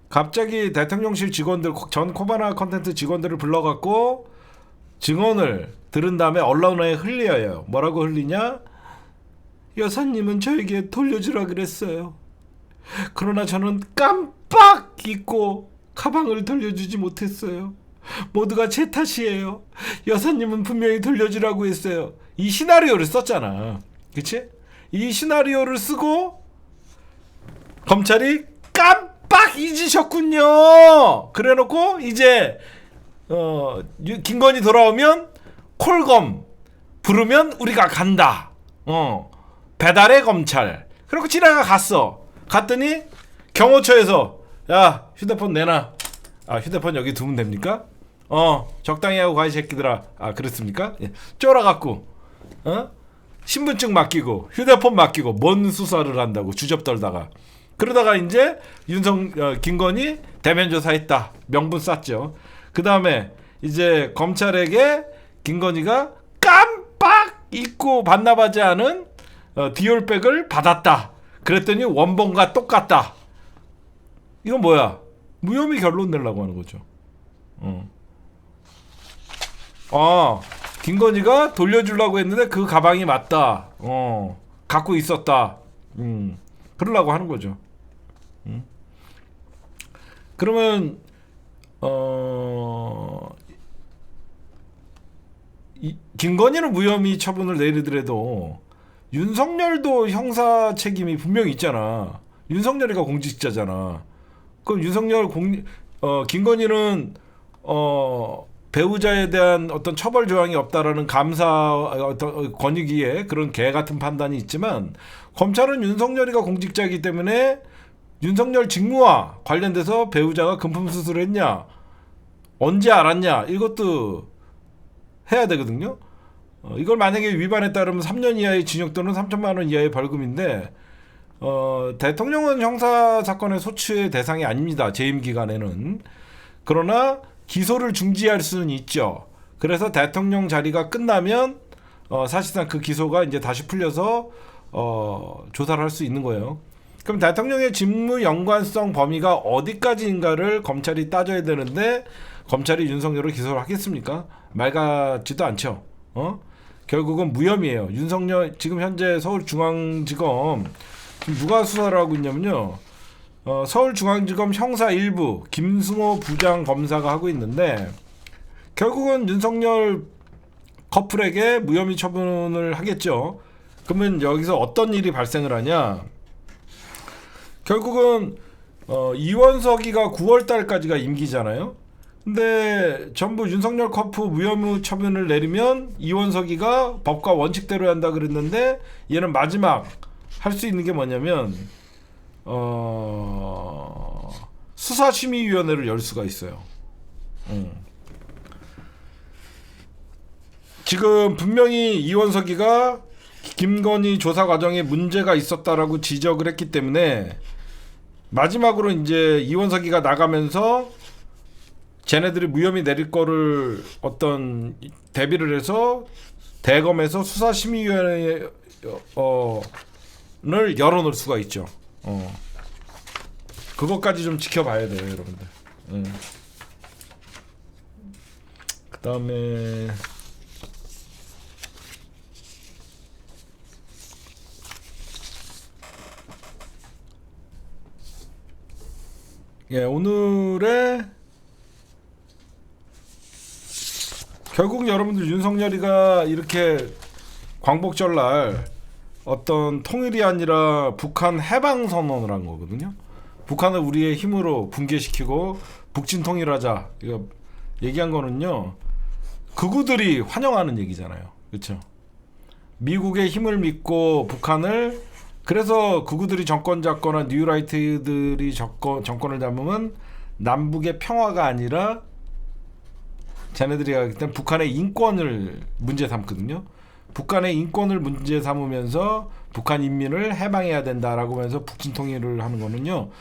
갑자기 대통령실 직원들, 전 코바나 컨텐츠 직원들을 불러갖고 증언을 들은 다음에 언론에 흘려요. 뭐라고 흘리냐? 여사님은 저에게 돌려주라 그랬어요. 그러나 저는 깜빡 잊고 가방을 돌려주지 못했어요. 모두가 제 탓이에요. 여사님은 분명히 돌려주라고 했어요. 이 시나리오를 썼잖아. 그치? 이 시나리오를 쓰고 검찰이 깜빡 잊으셨군요. 그래놓고 이제 김건희 돌아오면 콜검 부르면 우리가 간다. 배달의 검찰. 그리고 지나가 갔어. 갔더니 경호처에서 야 휴대폰 내놔. 아 휴대폰 여기 두면 됩니까? 적당히 하고 가 이 새끼들아. 아 그렇습니까? 예. 쫄아갖고 신분증 맡기고 휴대폰 맡기고 뭔 수사를 한다고 주접 떨다가 그러다가 이제 김건희 대면 조사했다 명분 쌌죠. 그 다음에 이제 검찰에게 김건희가 깜빡 잊고 반납하지 않은 디올백을 받았다. 그랬더니 원본과 똑같다. 이건 뭐야? 무혐의 결론 내려고 하는 거죠. 김건희가 돌려주려고 했는데 그 가방이 맞다. 갖고 있었다. 그러려고 하는 거죠. 그러면 김건희는 무혐의 처분을 내리더라도 윤석열도 형사 책임이 분명히 있잖아. 윤석열이가 공직자잖아. 그럼 김건희는 배우자에 대한 어떤 처벌 조항이 없다라는 감사 어떤 권익위에 그런 개 같은 판단이 있지만 검찰은 윤석열이가 공직자이기 때문에 윤석열 직무와 관련돼서 배우자가 금품 수수를 했냐 언제 알았냐 이것도 해야 되거든요. 이걸 만약에 위반했다 그러면 3년 이하의 징역 또는 3천만 원 이하의 벌금인데 대통령은 형사 사건의 소추의 대상이 아닙니다. 재임 기간에는. 그러나 기소를 중지할 수는 있죠. 그래서 대통령 자리가 끝나면 사실상 그 기소가 이제 다시 풀려서 조사를 할 수 있는 거예요. 그럼 대통령의 직무 연관성 범위가 어디까지인가를 검찰이 따져야 되는데 검찰이 윤석열을 기소를 하겠습니까? 말 같지도 않죠. 결국은 무혐의예요. 윤석열 지금 현재 서울중앙지검 지금 누가 수사를 하고 있냐면요. 서울중앙지검 형사 1부 김승호 부장검사가 하고 있는데 결국은 윤석열 커플에게 무혐의 처분을 하겠죠. 그러면 여기서 어떤 일이 발생을 하냐? 결국은 이원석이가 9월 달까지가 임기잖아요. 근데 전부 윤석열 커플 무혐의 처분을 내리면 이원석이가 법과 원칙대로 한다 그랬는데 얘는 마지막 할 수 있는 게 뭐냐면 수사심의위원회를 열 수가 있어요. 지금 분명히 이원석이가 김건희 조사 과정에 문제가 있었다라고 지적을 했기 때문에 마지막으로 이제 이원석이가 나가면서 쟤네들이 무혐의 내릴 거를 어떤 대비를 해서 대검에서 수사심의위원회를 열어놓을 수가 있죠. 그것까지 좀 지켜봐야 돼요, 여러분들. 그 다음에 오늘의 결국 여러분들 윤석열이가 이렇게 광복절날 어떤 통일이 아니라 북한 해방 선언을 한 거거든요. 북한을 우리의 힘으로 붕괴시키고 북진 통일하자 이거 얘기한 거는요. 극우들이 환영하는 얘기잖아요. 그렇죠? 미국의 힘을 믿고 북한을 그래서 극우들이 정권 잡거나 뉴라이트들이 정권을 잡으면 남북의 평화가 아니라 쟤네들이 하기 때문에 북한의 인권을 문제 삼거든요. 북한의 인권을 문제 삼으면서 북한 인민을 해방해야 된다라고 하면서 북진 통일을 하는 거는요.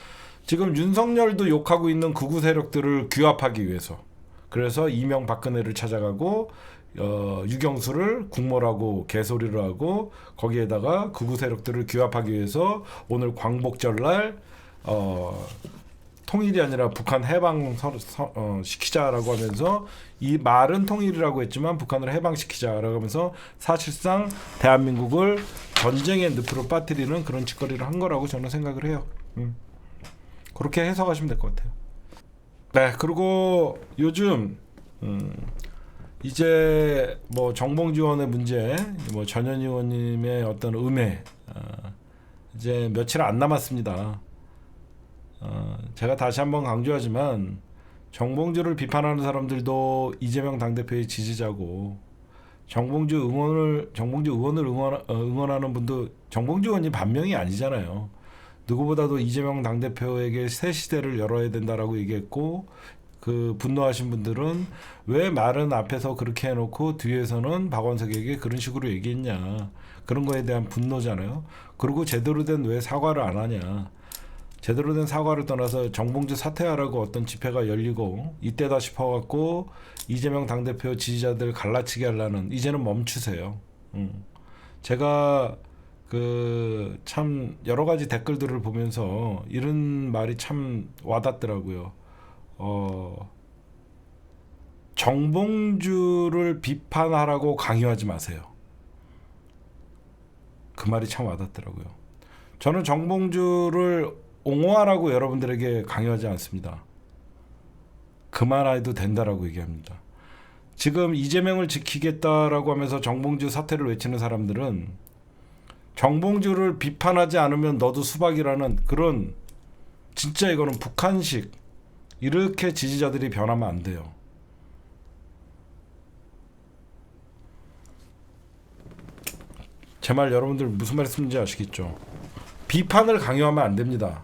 지금 윤석열도 욕하고 있는 극우 세력들을 규합하기 위해서 그래서 이명박근혜를 찾아가고 유경수를 국모라고 개소리를 하고 거기에다가 극우 세력들을 규합하기 위해서 오늘 광복절날 통일이 아니라 북한 해방 시키자라고 하면서 이 말은 통일이라고 했지만 북한을 해방시키자라고 하면서 사실상 대한민국을 전쟁의 늪으로 빠뜨리는 그런 짓거리를 한 거라고 저는 생각을 해요. 그렇게 해석하시면 될 것 같아요. 네, 그리고 요즘 이제 뭐 정봉주 의원의 문제, 뭐 전현 의원님의 어떤 음해 이제 며칠 안 남았습니다. 제가 다시 한번 강조하지만 정봉주를 비판하는 사람들도 이재명 당대표의 지지자고 정봉주 의원을 응원하는 분도 정봉주 의원이 반명이 아니잖아요. 누구보다도 이재명 당대표에게 새 시대를 열어야 된다라고 얘기했고 그 분노하신 분들은 왜 말은 앞에서 그렇게 해놓고 뒤에서는 박원석에게 그런 식으로 얘기했냐 그런 거에 대한 분노잖아요. 그리고 제대로 된 왜 사과를 안 하냐. 제대로 된 사과를 떠나서 정봉주 사퇴하라고 어떤 집회가 열리고 이때다 싶어갖고 이재명 당대표 지지자들 갈라치게 하려는 이제는 멈추세요. 제가 그 참 여러 가지 댓글들을 보면서 이런 말이 참 와닿더라고요. 정봉주를 비판하라고 강요하지 마세요. 그 말이 참 와닿더라고요. 저는 정봉주를 옹호하라고 여러분들에게 강요하지 않습니다. 그만해도 된다라고 얘기합니다. 지금 이재명을 지키겠다라고 하면서 정봉주 사퇴를 외치는 사람들은 정봉주를 비판하지 않으면 너도 수박이라는 그런 진짜 이거는 북한식 이렇게 지지자들이 변하면 안 돼요. 제 말 여러분들 무슨 말씀인지 아시겠죠? 비판을 강요하면 안 됩니다.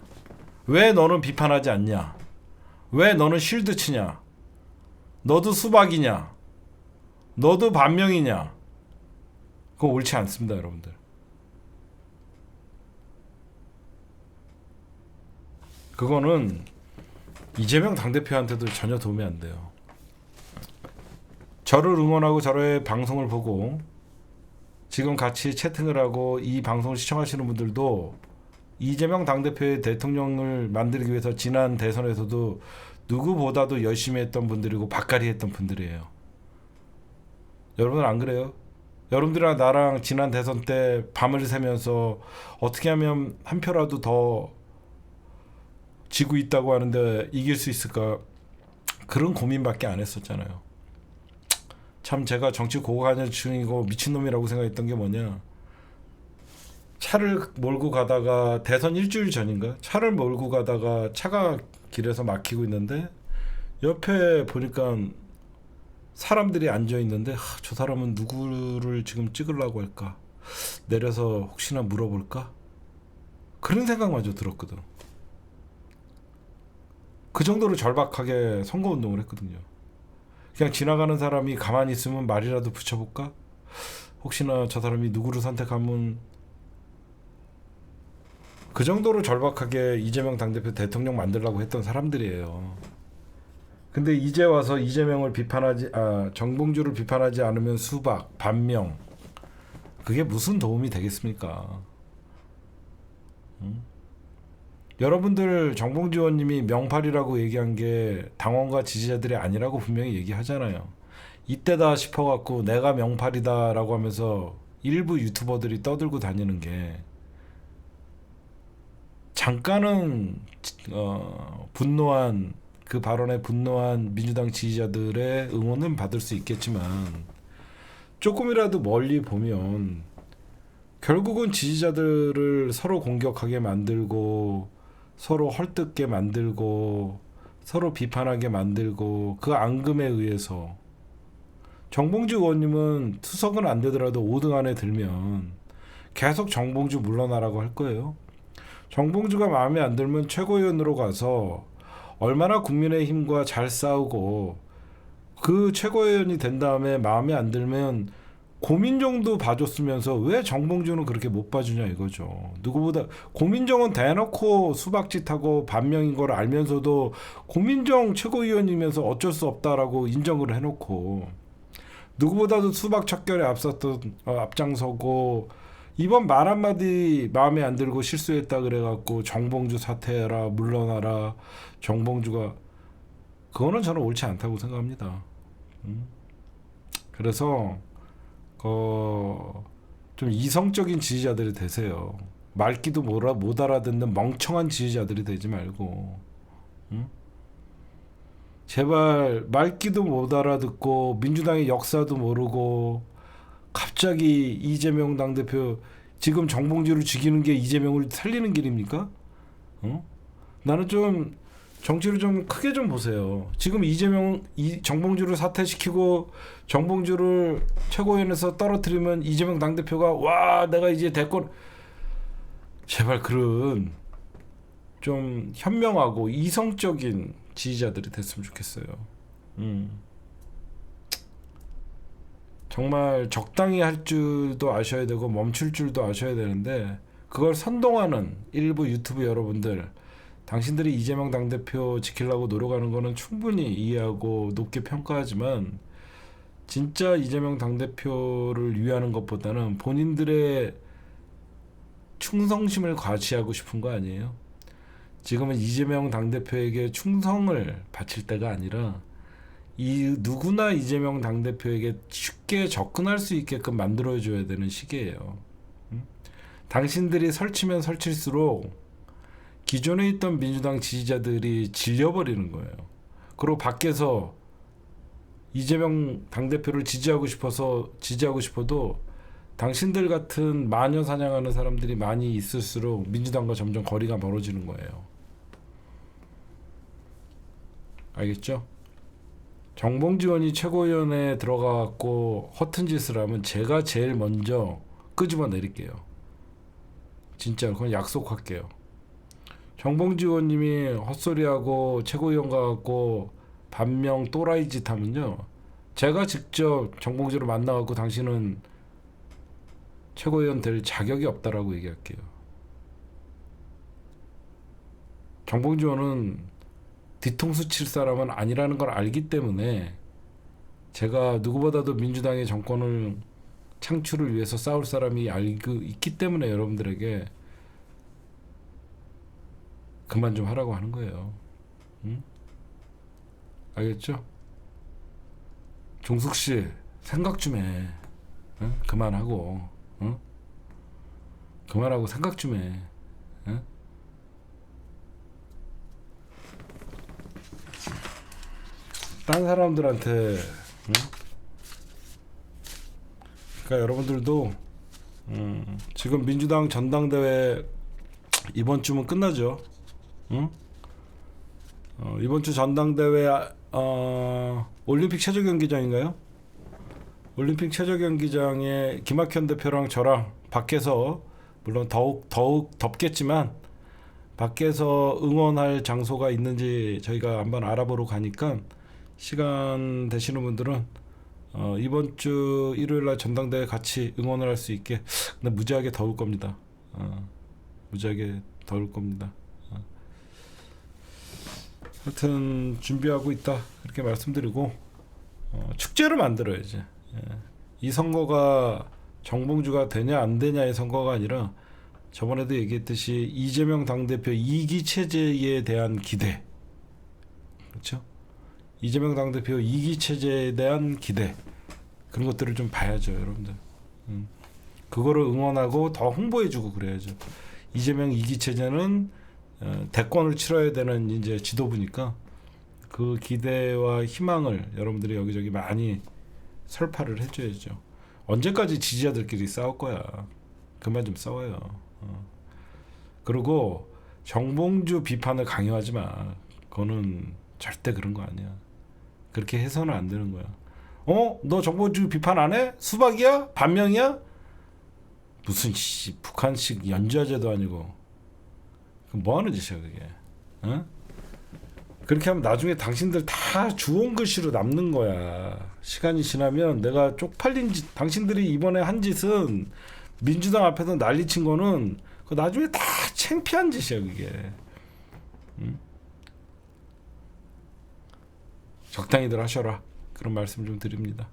왜 너는 비판하지 않냐? 왜 너는 쉴드 치냐? 너도 수박이냐? 너도 반명이냐? 그거 옳지 않습니다, 여러분들. 그거는 이재명 당대표한테도 전혀 도움이 안 돼요. 저를 응원하고 저의 방송을 보고 지금 같이 채팅을 하고 이 방송을 시청하시는 분들도 이재명 당대표의 대통령을 만들기 위해서 지난 대선에서도 누구보다도 열심히 했던 분들이고 박갈이 했던 분들이에요. 여러분 안 그래요? 여러분들이랑 나랑 지난 대선 때 밤을 새면서 어떻게 하면 한 표라도 더 지고 있다고 하는데 이길 수 있을까? 그런 고민밖에 안 했었잖아요. 참 제가 정치 고관여층이고 미친놈이라고 생각했던 게 뭐냐, 차를 몰고 가다가 대선 일주일 전인가 차를 몰고 가다가 차가 길에서 막히고 있는데 옆에 보니까 사람들이 앉아 있는데 저 사람은 누구를 지금 찍으려고 할까, 내려서 혹시나 물어볼까, 그런 생각마저 들었거든. 그 정도로 절박하게 선거운동을 했거든요. 그냥 지나가는 사람이 가만히 있으면 말이라도 붙여볼까, 혹시나 저 사람이 누구를 선택하면, 그 정도로 절박하게 이재명 당대표 대통령 만들려고 했던 사람들이에요. 근데 이제 와서 이재명을 정봉주를 비판하지 않으면 수박, 반명, 그게 무슨 도움이 되겠습니까? 여러분들 정봉주 의원님이 명팔이라고 얘기한 게 당원과 지지자들이 아니라고 분명히 얘기하잖아요. 이때다 싶어갖고 내가 명팔이다라고 하면서 일부 유튜버들이 떠들고 다니는 게, 잠깐은 분노한, 그 발언에 분노한 민주당 지지자들의 응원은 받을 수 있겠지만 조금이라도 멀리 보면 결국은 지지자들을 서로 공격하게 만들고 서로 헐뜯게 만들고 서로 비판하게 만들고, 그 앙금에 의해서 정봉주 의원님은 투석은 안 되더라도 5등 안에 들면 계속 정봉주 물러나라고 할 거예요. 정봉주가 마음에 안 들면 최고위원으로 가서 얼마나 국민의힘과 잘 싸우고, 그 최고위원이 된 다음에 마음에 안 들면 고민정도 봐줬으면서 왜 정봉주는 그렇게 못 봐주냐 이거죠. 누구보다 고민정은 대놓고 수박짓하고 반명인 걸 알면서도 고민정 최고위원이면서 어쩔 수 없다라고 인정을 해놓고, 누구보다도 수박 척결에 앞장서고 이번 말 한마디 마음에 안 들고 실수했다 그래갖고 정봉주 사퇴해라, 물러나라, 정봉주가, 그거는 저는 옳지 않다고 생각합니다. 그래서 좀 이성적인 지지자들이 되세요. 말귀도 못 알아듣는 멍청한 지지자들이 되지 말고, 제발 말귀도 못 알아듣고 민주당의 역사도 모르고 갑자기 이재명 당대표, 지금 정봉주를 죽이는 게 이재명을 살리는 길입니까? 나는 좀 정치를 좀 크게 좀 보세요. 지금 정봉주를 사퇴시키고 정봉주를 최고위원회에서 떨어뜨리면 이재명 당대표가 와 내가 이제 대권, 제발 그런 좀 현명하고 이성적인 지지자들이 됐으면 좋겠어요. 정말 적당히 할 줄도 아셔야 되고 멈출 줄도 아셔야 되는데, 그걸 선동하는 일부 유튜브 여러분들, 당신들이 이재명 당대표 지키려고 노력하는 거는 충분히 이해하고 높게 평가하지만, 진짜 이재명 당대표를 위하는 것보다는 본인들의 충성심을 과시하고 싶은 거 아니에요? 지금은 이재명 당대표에게 충성을 바칠 때가 아니라 누구나 이재명 당대표에게 쉽게 접근할 수 있게끔 만들어줘야 되는 시기예요. 당신들이 설치면 설칠수록 기존에 있던 민주당 지지자들이 질려버리는 거예요. 그리고 밖에서 이재명 당대표를 지지하고 싶어도 당신들 같은 마녀 사냥하는 사람들이 많이 있을수록 민주당과 점점 거리가 멀어지는 거예요. 알겠죠? 정봉주 의원이 최고위원회에 들어가고 허튼 짓을 하면 제가 제일 먼저 끄집어 내릴게요. 진짜 그건 약속할게요. 정봉주 의원님이 헛소리하고 최고위원 가갖고 반명 또라이 짓 하면요, 제가 직접 정봉주를 만나갖고 당신은 최고위원 될 자격이 없다라고 얘기할게요. 정봉주 의원은 뒤통수 칠 사람은 아니라는 걸 알기 때문에, 제가 누구보다도 민주당의 정권을 창출을 위해서 싸울 사람이 알고 있기 때문에 여러분들에게 그만 좀 하라고 하는 거예요. 응? 알겠죠? 종숙 씨 생각 좀 해. 응? 그만하고, 응? 그만하고 생각 좀 해. 응? 딴 사람들한테, 응? 그러니까 여러분들도 지금 민주당 전당대회 이번 주면 끝나죠. 응? 이번 주 전당대회 올림픽 최저 경기장인가요? 올림픽 최저 경기장에 김학현 대표랑 저랑 밖에서 물론 더욱 덥겠지만 밖에서 응원할 장소가 있는지 저희가 한번 알아보러 가니까 시간 되시는 분들은 이번 주 일요일 날 전당대회 같이 응원을 할 수 있게. 근데 무지하게 더울 겁니다. 무지하게 더울 겁니다. 하여튼 준비하고 있다 이렇게 말씀드리고 축제를 만들어야지. 이 선거가 정봉주가 되냐 안 되냐의 선거가 아니라 저번에도 얘기했듯이 이재명 당대표 2기 체제에 대한 기대, 그렇죠? 이재명 당대표 2기 체제에 대한 기대, 그런 것들을 좀 봐야죠 여러분들. 그거를 응원하고 더 홍보해주고 그래야죠. 이재명 2기 체제는 대권을 치러야 되는 이제 지도부니까 그 기대와 희망을 여러분들이 여기저기 많이 설파를 해줘야죠. 언제까지 지지자들끼리 싸울 거야. 그만 좀 싸워요. 그리고 정봉주 비판을 강요하지 마. 그거는 절대 그런 거 아니야. 그렇게 해서는 안 되는 거야. 너 정봉주 비판 안 해? 수박이야? 반명이야? 무슨 북한식 연좌제도 아니고 뭐 하는 짓이야 그게. 어? 그렇게 하면 나중에 당신들 다 주홍 글씨로 남는 거야. 시간이 지나면 내가 쪽팔린 짓, 당신들이 이번에 한 짓은 민주당 앞에서 난리친 거는 그 나중에 다 창피한 짓이야 그게. 적당히들 하셔라. 그런 말씀 좀 드립니다.